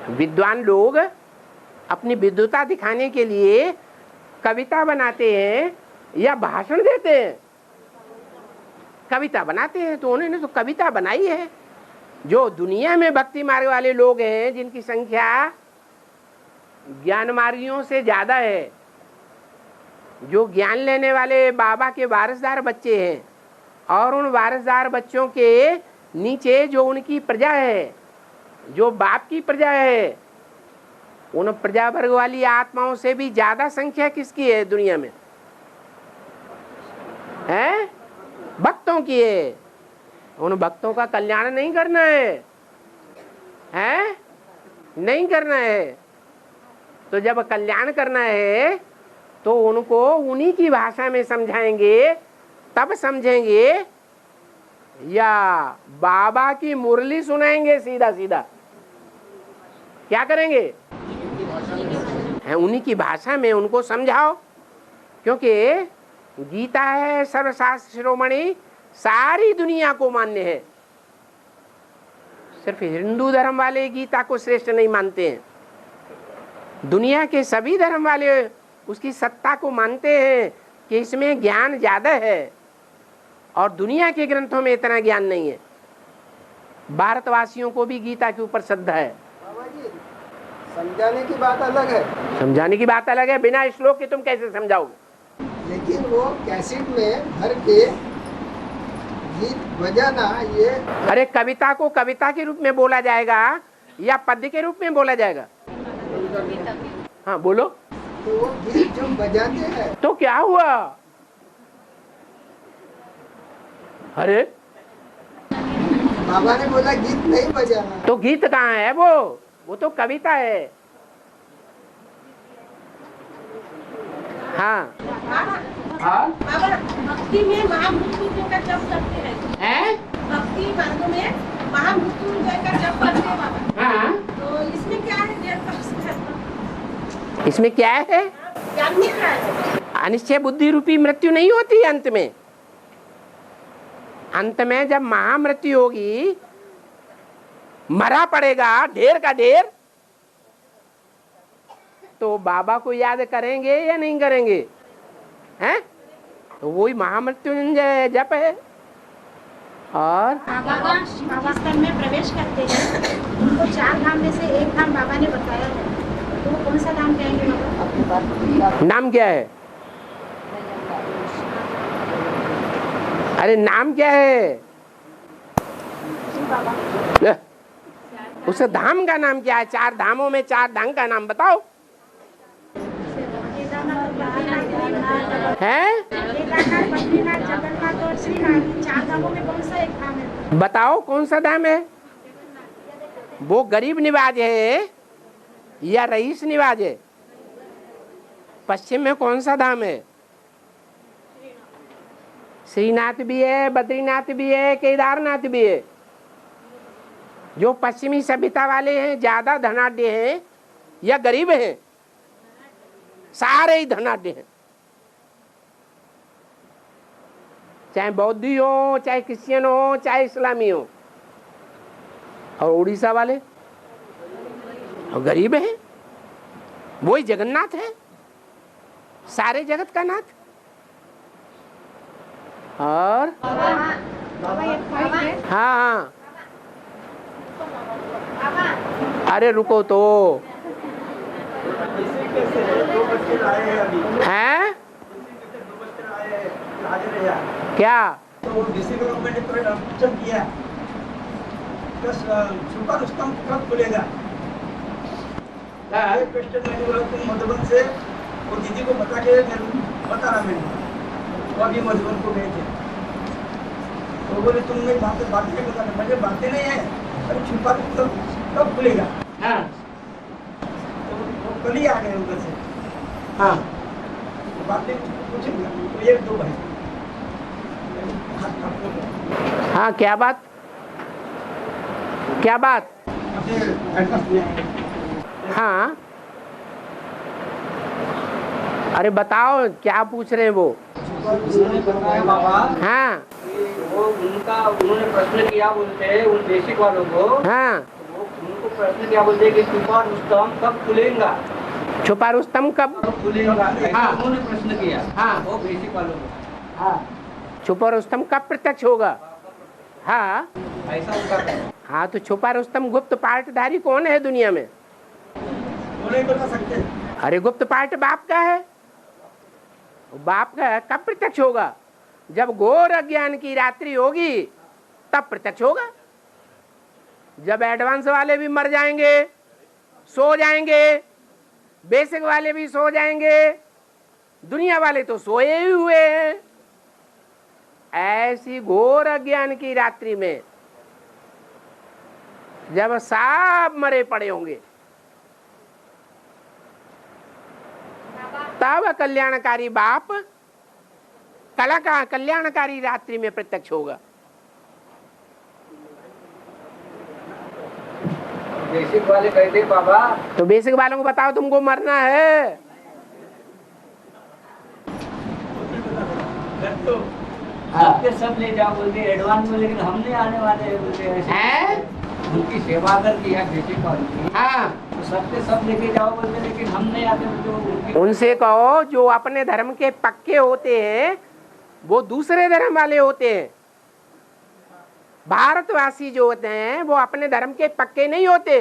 विद्वान लोग अपनी विद्वता दिखाने के लिए कविता बनाते हैं या भाषण देते हैं? कविता बनाते हैं। तो उन्होंने तो कविता बनाई है। जो दुनिया में भक्ति मार्ग वाले लोग हैं, जिनकी संख्या ज्ञान मार्गियों से ज्यादा है, जो ज्ञान लेने वाले बाबा के वारसदार बच्चे हैं, और उन वारसदार बच्चों के नीचे जो उनकी प्रजा है, जो बाप की प्रजा है, उन प्रजा वर्ग वाली आत्माओं से भी ज्यादा संख्या किसकी है दुनिया में? है भक्तों की है। उन भक्तों का कल्याण नहीं करना है, नहीं करना है। तो जब कल्याण करना है तो उनको उन्हीं की भाषा में समझाएंगे, तब समझेंगे, या बाबा की मुरली सुनाएंगे सीधा सीधा? क्या करेंगे? उन्हीं की भाषा में उनको समझाओ। क्योंकि गीता है सर्वशास्त्र शिरोमणि, सारी दुनिया को मान्य है। सिर्फ हिंदू धर्म वाले गीता को श्रेष्ठ नहीं मानते हैं, दुनिया के सभी धर्म वाले उसकी सत्ता को मानते हैं कि इसमें ज्ञान ज्यादा है, और दुनिया के ग्रंथों में इतना ज्ञान नहीं है। भारतवासियों को भी गीता के ऊपर श्रद्धा है।
बाबा जी, समझाने की बात अलग है।
समझाने की बात अलग है, बिना श्लोक के तुम कैसे समझाओगे?
लेकिन वो कैसेट में भर के गीत बजाना, ये
अरे कविता को कविता के रूप में बोला जाएगा या पद्य के रूप में बोला जाएगा? हाँ बोलो।
तो वो गीत जो बजाते हैं
तो क्या हुआ? अरे
बाबा ने बोला गीत नहीं बजाना।
तो गीत कहाँ है? वो तो कविता है। हाँ
बाबा भक्ति में महामृत्युंजय का जप करते हैं। भक्ति मार्ग में महामृत्युंजय का जप करते हैं बाबा।
हाँ
तो इसमें क्या है?
इसमें क्या है?
जानने क्या है?
अनिश्चय बुद्धि रूपी मृत्यु नहीं होती अंत में। अंत में जब महामृत्यु होगी, मरा पड़ेगा ढेर का ढेर, तो बाबा को याद करेंगे या नहीं करेंगे? हैं? तो वही महामृत्युंजय जप है। और
बाबा स्थल में प्रवेश करते हैं, उनको 4 धाम में से एक धाम बाबा ने बताया है, तो वो कौन सा धाम कहेंगे बाबा?
नाम क्या है? अरे नाम क्या है? उस धाम का नाम क्या है? 4 धामों में 4 धाम का नाम बताओ। है?
बद्रीनाथ, जगन्नाथ और श्रीनाथ, 4 धामों में कौन सा एक धाम है?
बताओ कौन सा धाम है? वो गरीब निवाज है या रईस निवाज है? पश्चिम में कौन सा धाम है? श्रीनाथ भी है, बद्रीनाथ भी है, केदारनाथ भी है। जो पश्चिमी सभ्यता वाले हैं, ज्यादा धनाढ्य हैं, या गरीब हैं? सारे ही धनाढ्य हैं, चाहे बौद्धी हो, चाहे क्रिश्चियन हो, चाहे इस्लामी हो। और उड़ीसा वाले और गरीब हैं, वही जगन्नाथ है, सारे जगत का नाथ। और हाँ, अरे रुको तो, हैं क्या?
तो डीसी गवर्नमेंट ने क्वेश्चन किया कि सुपर रुस्तम कब खुलेगा? ये क्वेश्चन मैंने बोला तुम मधुबन से वो दीदी को बता के बताना मैंने, वो अभी मधुबन को गए थे, तो बोले तुमने बातें नहीं बताना। मुझे बातें नहीं है, अरे छुपा रुस्तम कब खुलेगा?
हाँ,
तो कल ही आ गए उधर से।
हाँ,
बातें पूछेंगे तो एक दो भाई।
हाँ, क्या बात, क्या बात? हाँ, अरे बताओ क्या पूछ रहे हैं वो?
उन्होंने बताया बाबा,
हाँ,
वो उन्होंने प्रश्न किया, बोलते हैं उन बेसिक वालों को,
हाँ,
वो उनको प्रश्न किया, बोलते हैं कि छुपा रुस्तम कब खुलेगा?
छुपा रुस्तम कब
खुलेगा?
हाँ,
उन्होंने प्रश्न किया,
हाँ,
वो बेसिक वालों को।
हाँ, छुपा रुस्तम कब प्रत्यक्ष होगा? हाँ,
ऐसा होगा।
हाँ, तो छुपा रुस्तम गुप्त पार्टधारी कौन है दुनिया में?
वो नहीं बता सकते।
अरे गुप्त पार्ट बाप का है, बाप का है। कब प्रत्यक्ष होगा? जब घोर अज्ञान की रात्रि होगी तब प्रत्यक्ष होगा। जब एडवांस वाले भी मर जाएंगे, सो जाएंगे, बेसिक वाले भी सो जाएंगे, दुनिया वाले तो सोए ही हुए हैं। ऐसी घोर अज्ञान की रात्रि में जब सब मरे पड़े होंगे तब कल्याणकारी बाप कल्याणकारी रात्रि में प्रत्यक्ष होगा।
बेसिक वाले कहते बाबा,
तो बेसिक वालों को बताओ तुमको मरना है।
सबके सब ले जाओ बोलते एडवांस में, लेकिन हम नहीं आने वाले हैं बोलते हैं। उनकी सेवा अगर किया बेसिक वालों की,
हाँ,
तो सबके सब लेके जाओ बोलते, लेकिन हम नहीं आते बोलते।
उनसे कहो जो अपने धर्म के पक्के होते हैं वो दूसरे धर्म वाले होते हैं। भारतवासी जो होते हैं वो अपने धर्म के पक्के नहीं होते,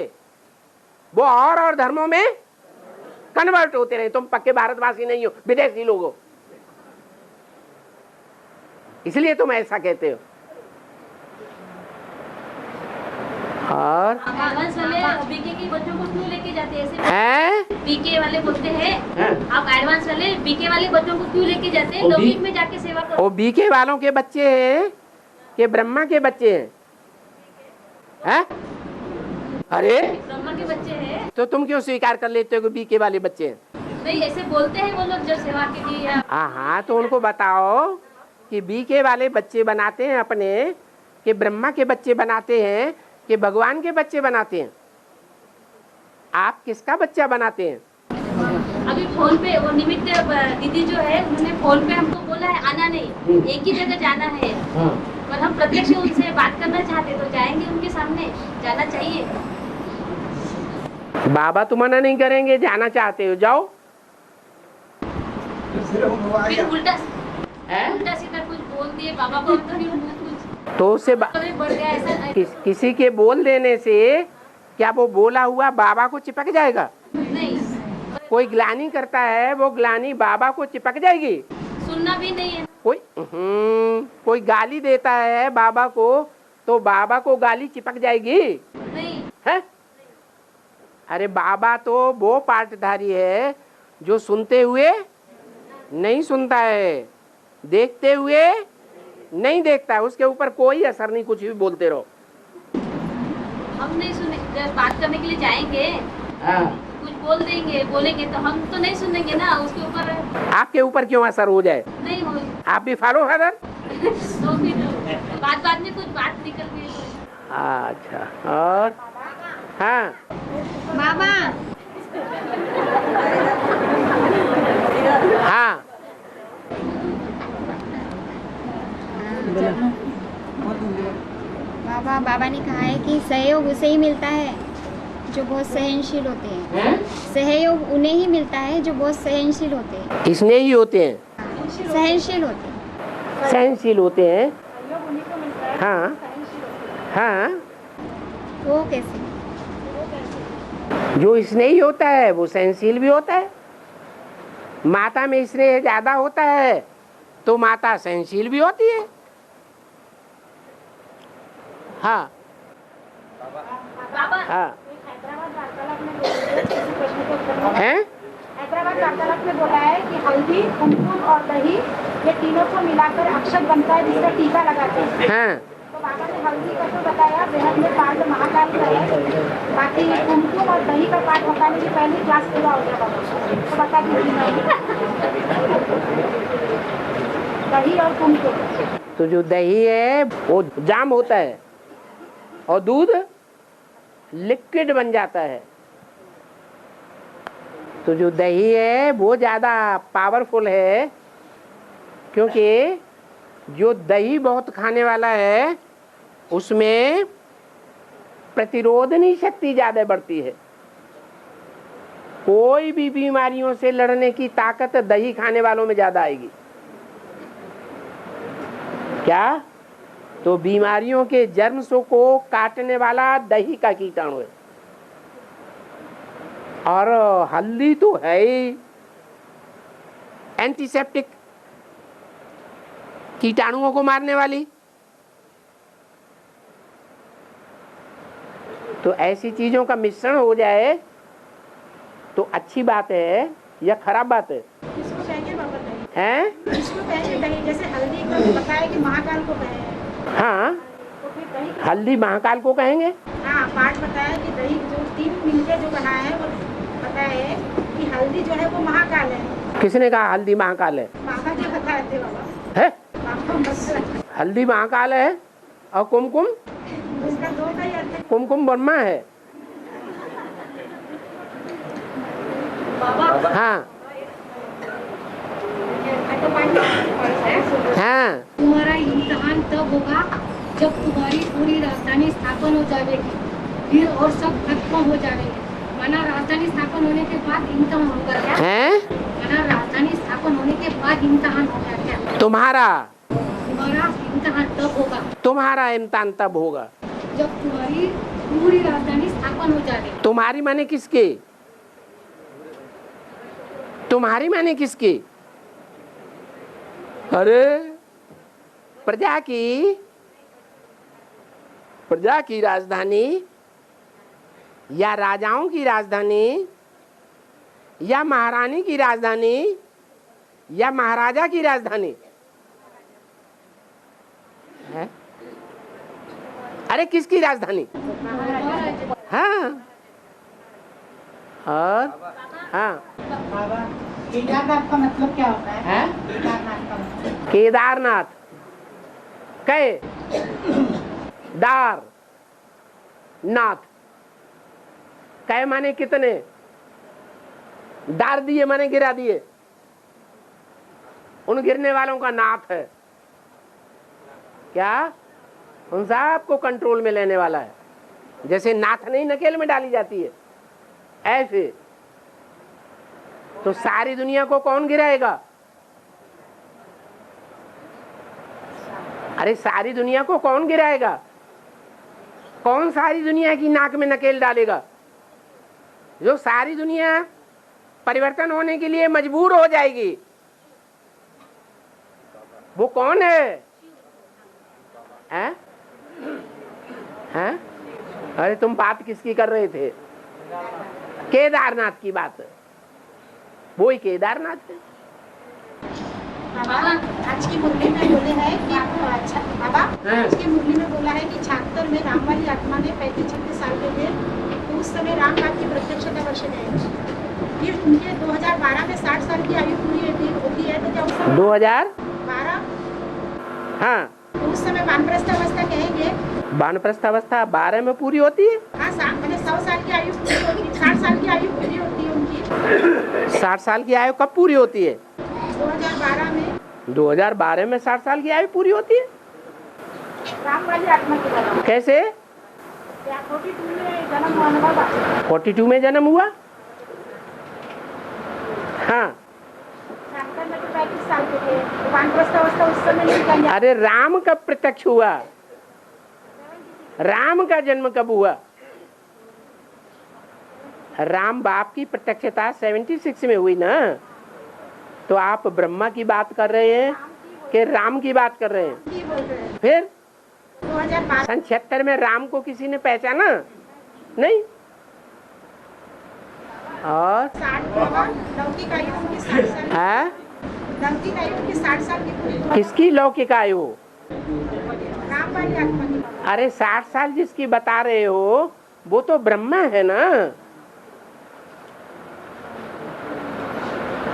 वो और धर्मों में कन्वर्ट होते रहे। तुम पक्के भारतवासी नहीं हो, विदेशी लोग हो, इसलिए तुम ऐसा कहते हो। और
एडवांस वाले बीके के बच्चों को क्यों लेके जाते हैं?
हैं?
बीके वाले बोलते हैं
हैं?
आप एडवांस वाले बीके वाले बच्चों को क्यों लेके जाते हैं?
वो
लौकिक में जाके सेवा करो।
वो बीके वालों के बच्चे हैं कि ब्रह्मा के बच्चे हैं? हैं? अरे
ब्रह्मा के बच्चे हैं।
तो तुम क्यों स्वीकार कर लेते हो कि बीके वाले बच्चे हैं?
नहीं, ऐसे बोलते हैं वो लोग जब सेवा के लिए।
हाँ हाँ, तो उनको बताओ कि बीके वाले बच्चे बनाते हैं अपने, कि ब्रह्मा के बच्चे बनाते हैं, कि भगवान के बच्चे बनाते हैं। आप किसका बच्चा बनाते हैं?
अभी फोन पे वो निमित्त दीदी जो है उन्होंने फोन पे हमको बोला है आना नहीं, एक ही जगह जाना है। पर हम प्रत्यक्ष उनसे बात करना चाहते तो जाएंगे उनके सामने, जाना चाहिए।
बाबा तो मना नहीं करेंगे, जाना चाहते हो जाओ।
फिर उल्टा सीधा कुछ बोल दिए बाबा को
तो उससे
बढ़ गया ऐसा।
किसी के बोल देने से क्या वो बोला हुआ बाबा को चिपक जाएगा?
नहीं,
कोई ग्लानि करता है, वो ग्लानि बाबा को चिपक जाएगी?
सुनना भी नहीं है।
कोई गाली देता है बाबा को तो बाबा को गाली चिपक जाएगी?
नहीं
है? अरे बाबा तो वो पाठधारी है जो सुनते हुए नहीं सुनता है, देखते हुए नहीं देखता है, उसके ऊपर कोई असर नहीं, कुछ भी बोलते रहो।
हम नहीं सुने, जब बात करने के लिए जाएंगे कुछ बोल देंगे, बोलेंगे तो हम तो नहीं सुनेंगे ना, उसके ऊपर।
आपके ऊपर क्यों असर हो जाए?
नहीं हो।
आप भी फॉलो फादर।
तो फिर बात में कुछ बात निकल गई।
अच्छा, और हाँ
बाबा
हाँ
बाबा ने कहा है कि सहयोग उसे ही मिलता है जो बहुत सहनशील होते हैं। सहयोग उन्हें ही मिलता है जो बहुत सहनशील होते हैं।
इसने ही होते हैं,
सहनशील होते हैं।
सहनशील होते हैं। हाँ हाँ,
वो कैसे?
जो स्नेही होता है वो सहनशील भी होता है। माता में स्नेह ज्यादा होता है तो माता सहनशील भी होती है। हाँ हाँ हैं?
हैदराबाद वार्तालाप में बोला है कि हल्दी, कुमकुम और दही ये तीनों को मिलाकर अक्षत बनता है जिसका टीका लगाते हैं।
हाँ
तो बाबा ने हल्दी का तो बताया, बेहद में पाठ महाकाल का है, बाकी कुमकुम और दही का पाठ बताने की पहली क्लास पूरा हो गया बाबा, तो बता दीजिए दही और कुमकुम।
तो जो दही है वो जाम होता है और दूध लिक्विड बन जाता है। तो जो दही है वो ज्यादा पावरफुल है, क्योंकि जो दही बहुत खाने वाला है उसमें प्रतिरोधनी शक्ति ज्यादा बढ़ती है। कोई भी बीमारियों से लड़ने की ताकत दही खाने वालों में ज्यादा आएगी। क्या? तो बीमारियों के जर्म्सों को काटने वाला दही का कीटाणु है। और हल्दी तो है ही एंटीसेप्टिक, कीटाणुओं को मारने वाली। तो ऐसी चीजों का मिश्रण हो जाए तो अच्छी बात है या खराब बात है?
इसको चाहिए बाबा दही
हैं?
इसको चाहिए दही, जैसे हल्दी का बताया कि महाकाल को कहे।
हाँ,
तो फिर दही
हल्दी महाकाल को कहेंगे।
हाँ, पाठ बताया कि दही जो 3 मिलके जो बना है वो बताया है कि हल्दी जो है वो महाकाल है।
किसने कहा हल्दी महाकाल है?
बाबा जी बताए थे बाबा।
है?
बाबा बस
हल्दी महाकाल है और कुमकुम?
उसका 2 का ही अर्थ है।
कुमकुम ब्रह्मा है। हाँ हाँ,
तुम्हारा इम्तिहान तब होगा जब तुम्हारी पूरी राजधानी स्थापन हो जाएगी, फिर और सब खत्म हो जाएंगे। माना राजधानी स्थापन होने के बाद इम्तिहान होगा क्या?
हैं?
माना राजधानी स्थापन होने के बाद इम्तिहान होगा क्या?
तुम्हारा
इम्तिहान तब होगा,
तुम्हारा इम्तिहान तब होगा
जब तुम्हारी पूरी राजधानी स्थापन हो जाएगी।
तुम्हारी माने किसके? तुम्हारी माने किसकी? अरे प्रजा की राजधानी या राजाओं की राजधानी या महारानी की राजधानी या महाराजा की राजधानी है? अरे किसकी राजधानी? हाँ और हाँ,
केदारनाथ का मतलब क्या होता है? केदारनाथ का मतलब
केदारनाथ कै दार नाथ, कै माने कितने, दार दिए माने गिरा दिए, उन गिरने वालों का नाथ है। क्या? उन सबको कंट्रोल में लेने वाला है। जैसे नाथ नहीं नकेल में डाली जाती है, ऐसे तो सारी दुनिया को कौन गिराएगा? अरे सारी दुनिया को कौन गिराएगा? कौन सारी दुनिया की नाक में नकेल डालेगा? जो सारी दुनिया परिवर्तन होने के लिए मजबूर हो जाएगी, वो कौन है? हैं? हैं? अरे तुम बात किसकी कर रहे थे? केदारनाथ की बात है। वो ही केदारनाथ है।
बाबा आज की मुरली में बोले हैं कि अच्छा बाबा आज की मुरली में बोला है कि 76 में राम वाली आत्मा ने 35-36 साल के थे, तो उस समय राम बाप की प्रत्यक्षता वर्ष गए। फिर उनके 2012 में 60 साल की आयु पूरी होती है, तो क्या उस समय
2012? हाँ,
तो उस समय वानप्रस्थ अवस्था कहेंगे।
वानप्रस्थ अवस्था 12 में पूरी होती है।
हाँ, मैंने 100 साल की आयु पूरी होती है, 60 साल की आयु पूरी होती है उनकी।
60 साल की आयु कब पूरी होती है?
2012 में
2012 में 60 साल की आयु पूरी होती है।
राम वाली आत्मा की तरह
कैसे?
42 में जन्म हुआ ना बाबा।
42 में जन्म हुआ। हाँ,
शंकर में तो 35 साल के थे, तो वानप्रस्थ अवस्था उस समय नहीं किया।
अरे राम कब प्रत्यक्ष हुआ? राम का जन्म कब हुआ? राम बाप की प्रत्यक्षता 76 में हुई ना। तो आप ब्रह्मा की बात कर रहे हैं कि राम की बात कर रहे हैं? फिर
2012
सन 76 में राम को किसी ने पहचाना नहीं। और
60 बाबा लौकिक आयु उनकी 60 साल
है?
लौकिक आयु उनकी 60 साल की पूरी हुई।
किसकी लौकिक आयु?
राम वाली आत्मा की।
अरे 60 साल जिसकी बता रहे हो वो तो ब्रह्मा है ना।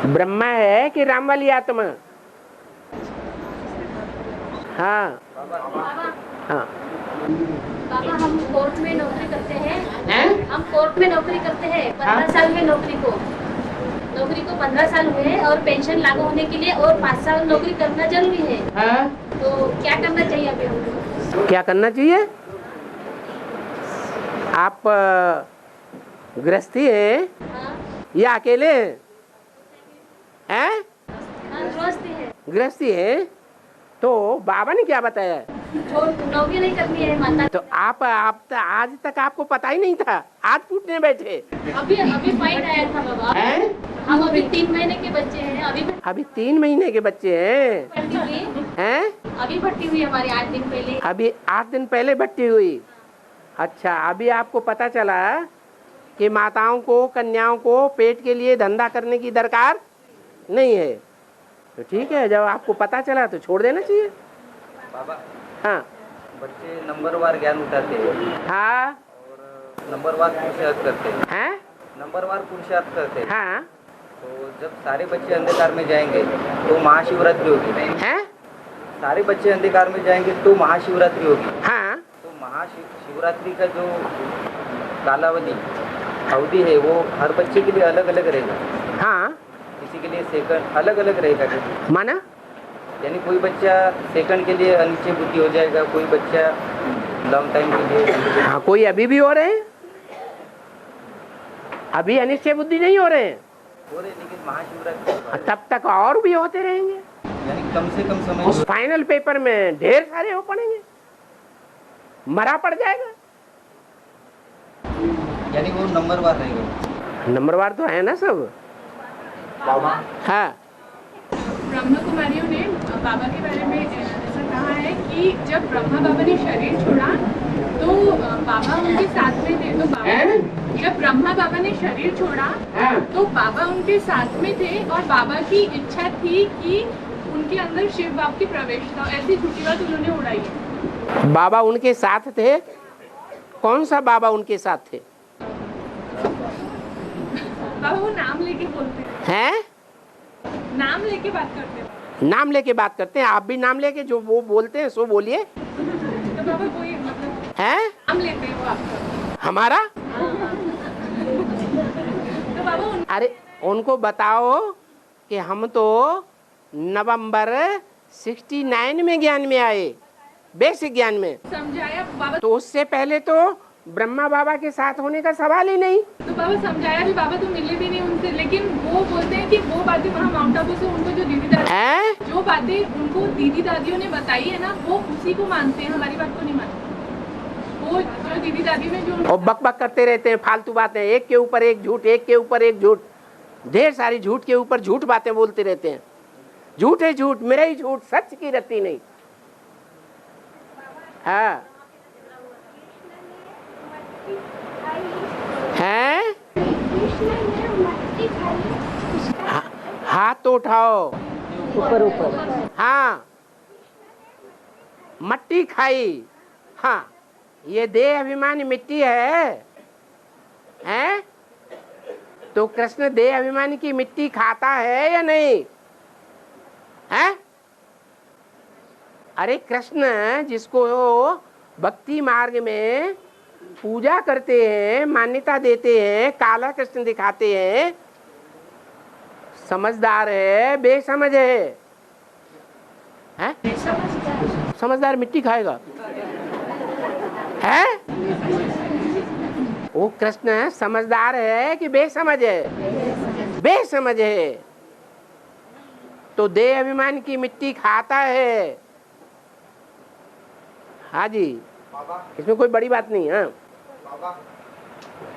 ब्रह्मा है कि राम वाली आत्मा? हाँ हाँ।
बाबा हम कोर्ट में नौकरी करते हैं। हम कोर्ट में नौकरी करते हैं 15 साल में नौकरी को 15 साल हुए हैं और पेंशन लागू होने के लिए और 5 साल नौकरी करना जरूरी है। तो क्या करना चाहिए अभी हमको?
क्या करना चाहिए? आप गृहस्थी है
हाँ,
या अकेले हैं?
गृहस्थी है।
गृहस्थी है तो बाबा ने क्या बताया?
नौकरी नहीं करनी है माता।
तो आप आज तक आपको पता ही नहीं था, आज पूछने बैठे?
अभी फाइन आया था बाबा। हम अभी 3 महीने के बच्चे हैं।
अभी 3 महीने के बच्चे हैं?
भर्ती हुई
हैं?
अभी भर्ती हुई हमारी 8 दिन पहले।
अभी 8 दिन पहले भर्ती हुई। अच्छा, अभी आपको पता चला कि माताओं को, कन्याओं को पेट के लिए धंधा करने की दरकार नहीं है। तो ठीक है, जब आपको पता चला तो छोड़ देना चाहिए।
बाबा
हाँ,
बच्चे नंबरवार ज्ञान उठाते हैं
हाँ,
और नंबरवार पुरुषार्थ करते हैं।
हैं?
नंबरवार पुरुषार्थ करते हैं।
हाँ,
तो जब सारे बच्चे अंधकार में जाएंगे तो महाशिवरात्रि होगी।
हैं?
सारे बच्चे अंधकार में जाएंगे तो महाशिवरात्रि होगी।
हाँ,
तो महाशिवरात्रि का जो कालावधि अवधि है वो हर बच्चे के लिए अलग अलग रहेगा।
हाँ,
किसी के लिए सेकंड अलग अलग रहेगा।
माना?
यानी कोई बच्चा सेकंड के लिए अनिश्चय बुद्धि हो जाएगा, कोई बच्चा लॉन्ग टाइम के लिए।
हाँ, कोई अभी भी हो रहे हैं, अभी अनिश्चय बुद्धि नहीं हो रहे हैं,
हो रहे, लेकिन महाशिवरात्रि
तब तक और भी होते रहेंगे।
यानी कम से कम समय
उस फाइनल पेपर में ढेर सारे हो पड़ेंगे, मरा पड़ जाएगा।
यानी वो नंबरवार रहेगा।
नंबरवार तो है ना सब। हाँ,
ब्रह्मा कुमारियों ने बाबा के बारे में ऐसा कहा है कि जब ब्रह्मा बाबा ने शरीर छोड़ा तो बाबा उनके साथ में थे। तो बाबा जब ब्रह्मा बाबा ने शरीर छोड़ा तो बाबा उनके साथ में थे और बाबा की इच्छा थी कि उनके अंदर शिव बाप की प्रवेश था। ऐसी झूठी बात उन्होंने उड़ाई है।
बाबा उनके साथ थे? कौन सा बाबा उनके साथ थे?
बाबा वो नाम लेके बोलते
हैं?
नाम लेके बात करते हैं।
नाम लेके बात करते हैं? आप भी नाम लेके जो वो बोलते हैं सो बोलिए।
तो बाबा कोई मतलब
हैं?
नाम लेते हैं वो आपका
हमारा?
तो बाबा
अरे उनको बताओ कि हम तो नवंबर 69 में ज्ञान में आए, बेसिक ज्ञान में।
समझाया बाबा।
तो उससे पहले तो ब्रह्मा बाबा के साथ होने का सवाल ही नहीं।
तो बाबा समझाया भी, बाबा तो मिले भी नहीं उनसे, लेकिन वो बोलते हैं कि वो बातें वहाँ माउंट आबू से उनको जो दीदी दादी जो बातें उनको दीदी दादियों ने बताई है ना, वो उसी को मानते हैं, हमारी बात को नहीं मानते। वो जो दीदी दादी में जो
और बक बक करते रहते हैं, फालतू बातें, एक के ऊपर एक झूठ, एक के ऊपर एक झूठ, ढेर सारी झूठ के ऊपर झूठ बातें बोलते रहते हैं। झूठ है झूठ, मेरा ही झूठ, सच की रत्ती नहीं। हाँ, हैं? हाथ तो उठाओ
ऊपर ऊपर।
हाँ, मट्टी खाई। हाँ, ये देह अभिमानी मिट्टी है, हैं? तो कृष्ण देह अभिमानी की मिट्टी खाता है या नहीं? हैं? अरे कृष्ण जिसको भक्ति मार्ग में पूजा करते हैं, मान्यता देते हैं, काला कृष्ण दिखाते हैं, समझदार है बेसमझ है? हैं? समझदार मिट्टी खाएगा है? वो कृष्ण समझदार है कि बेसमझ है? बेसमझ है, तो देह अभिमान की मिट्टी खाता है। हाँ जी, इसमें कोई बड़ी बात नहीं है।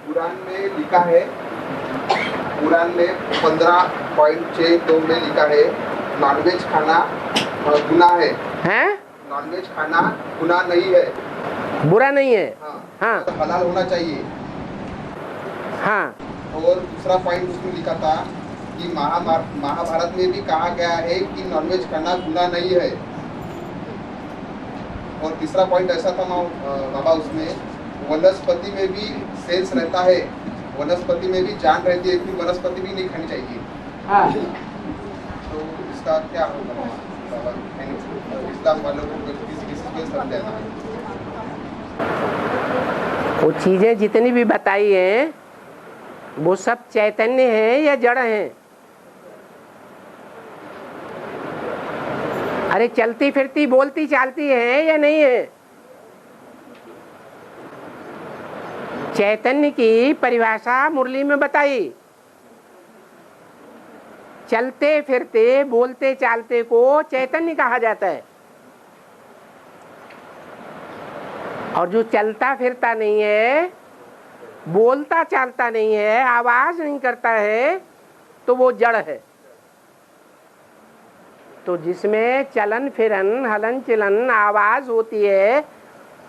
कुरान में लिखा है, कुरान में 15.62 में लिखा है नॉनवेज खाना गुनाह है। हैं? नॉनवेज खाना गुनाह नहीं है,
बुरा नहीं है। हाँ,
तो हलाल होना चाहिए।
हाँ।
और दूसरा पॉइंट उसमें लिखा था कि महाभारत में भी कहा गया है कि नॉनवेज खाना गुनाह नहीं है। और तीसरा पॉइंट ऐसा था बाबा, उसमें वनस्पति में भी सेंस रहता है, वनस्पति में भी जान रहती है, इतनी वनस्पति भी नहीं खानी चाहिए।
हाँ।
तो इसका क्या होगा बाबा? इस्लाम वालों को किसी को समझाना है।
वो चीजें जितनी भी बताई हैं वो सब चैतन्य है या जड़ है? अरे चलती फिरती बोलती चालती है या नहीं है? चैतन्य की परिभाषा मुरली में बताई। चलते फिरते बोलते चालते को चैतन्य कहा जाता है, और जो चलता फिरता नहीं है, बोलता चालता नहीं है, आवाज नहीं करता है, तो वो जड़ है। तो जिसमें चलन फिरन हलन चलन आवाज होती है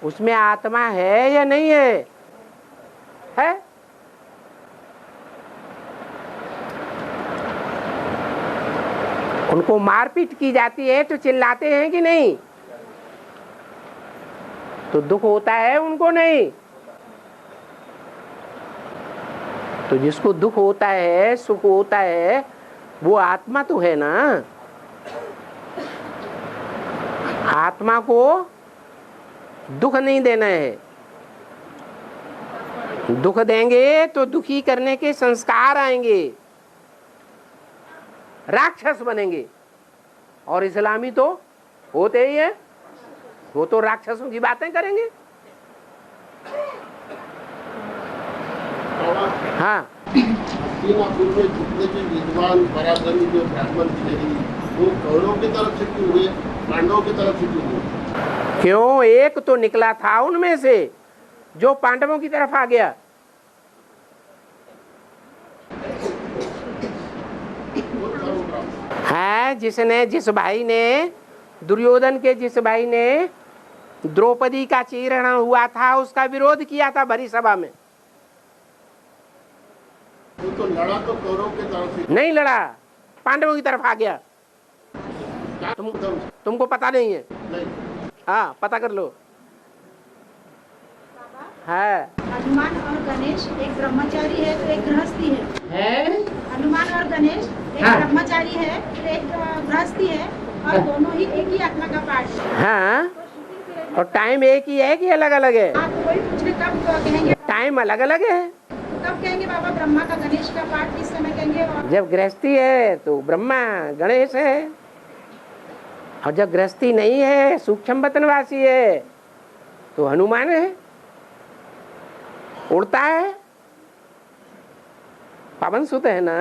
उसमें आत्मा है या नहीं है? है? उनको मारपीट की जाती है तो चिल्लाते हैं कि नहीं? तो दुख होता है उनको? नहीं। तो जिसको दुख होता है, सुख होता है, वो आत्मा तो है ना। आत्मा को दुख नहीं देना है। दुख देंगे तो दुखी करने के संस्कार आएंगे, राक्षस बनेंगे। और इस्लामी तो होते ही है, वो तो राक्षसों की बातें करेंगे। हाँ,
हस्तिनापुर में जितने भी विद्वान पराक्रमी जो ब्राह्मण थे वो कौरवों की तरफ से क्यों हुए, पांडवों की तरफ से क्यों हुए?
क्यों? एक तो निकला था उनमें से जो पांडवों की तरफ आ गया। है जिसने, जिस भाई ने, दुर्योधन के जिस भाई ने द्रौपदी का चीरहरण हुआ था उसका विरोध किया था भरी सभा में।
तो लड़ा तो कौरव की तरफ से
नहीं लड़ा, पांडवों की तरफ आ गया। तुमको पता नहीं है?
नहीं।
हाँ, पता कर लो। है
हनुमान और गणेश एक ब्रह्मचारी है तो एक गृहस्थी है। हनुमान और गणेश एक ब्रह्मचारी है तो एक गृहस्थी है, और दोनों ही एक ही आत्मा का पार्ट है।
हाँ, और टाइम एक ही है कि अलग अलग है?
आप कोई पूछे कब कहेंगे?
टाइम अलग अलग है।
कब कहेंगे बाबा ब्रह्मा का गणेश का पाठ किस समय कहेंगे?
जब गृहस्थी है तो ब्रह्मा गणेश है, और जब गृहस्थी नहीं है, सूक्ष्म वतनवासी है, तो हनुमान है, उड़ता है, पवन सुत है ना।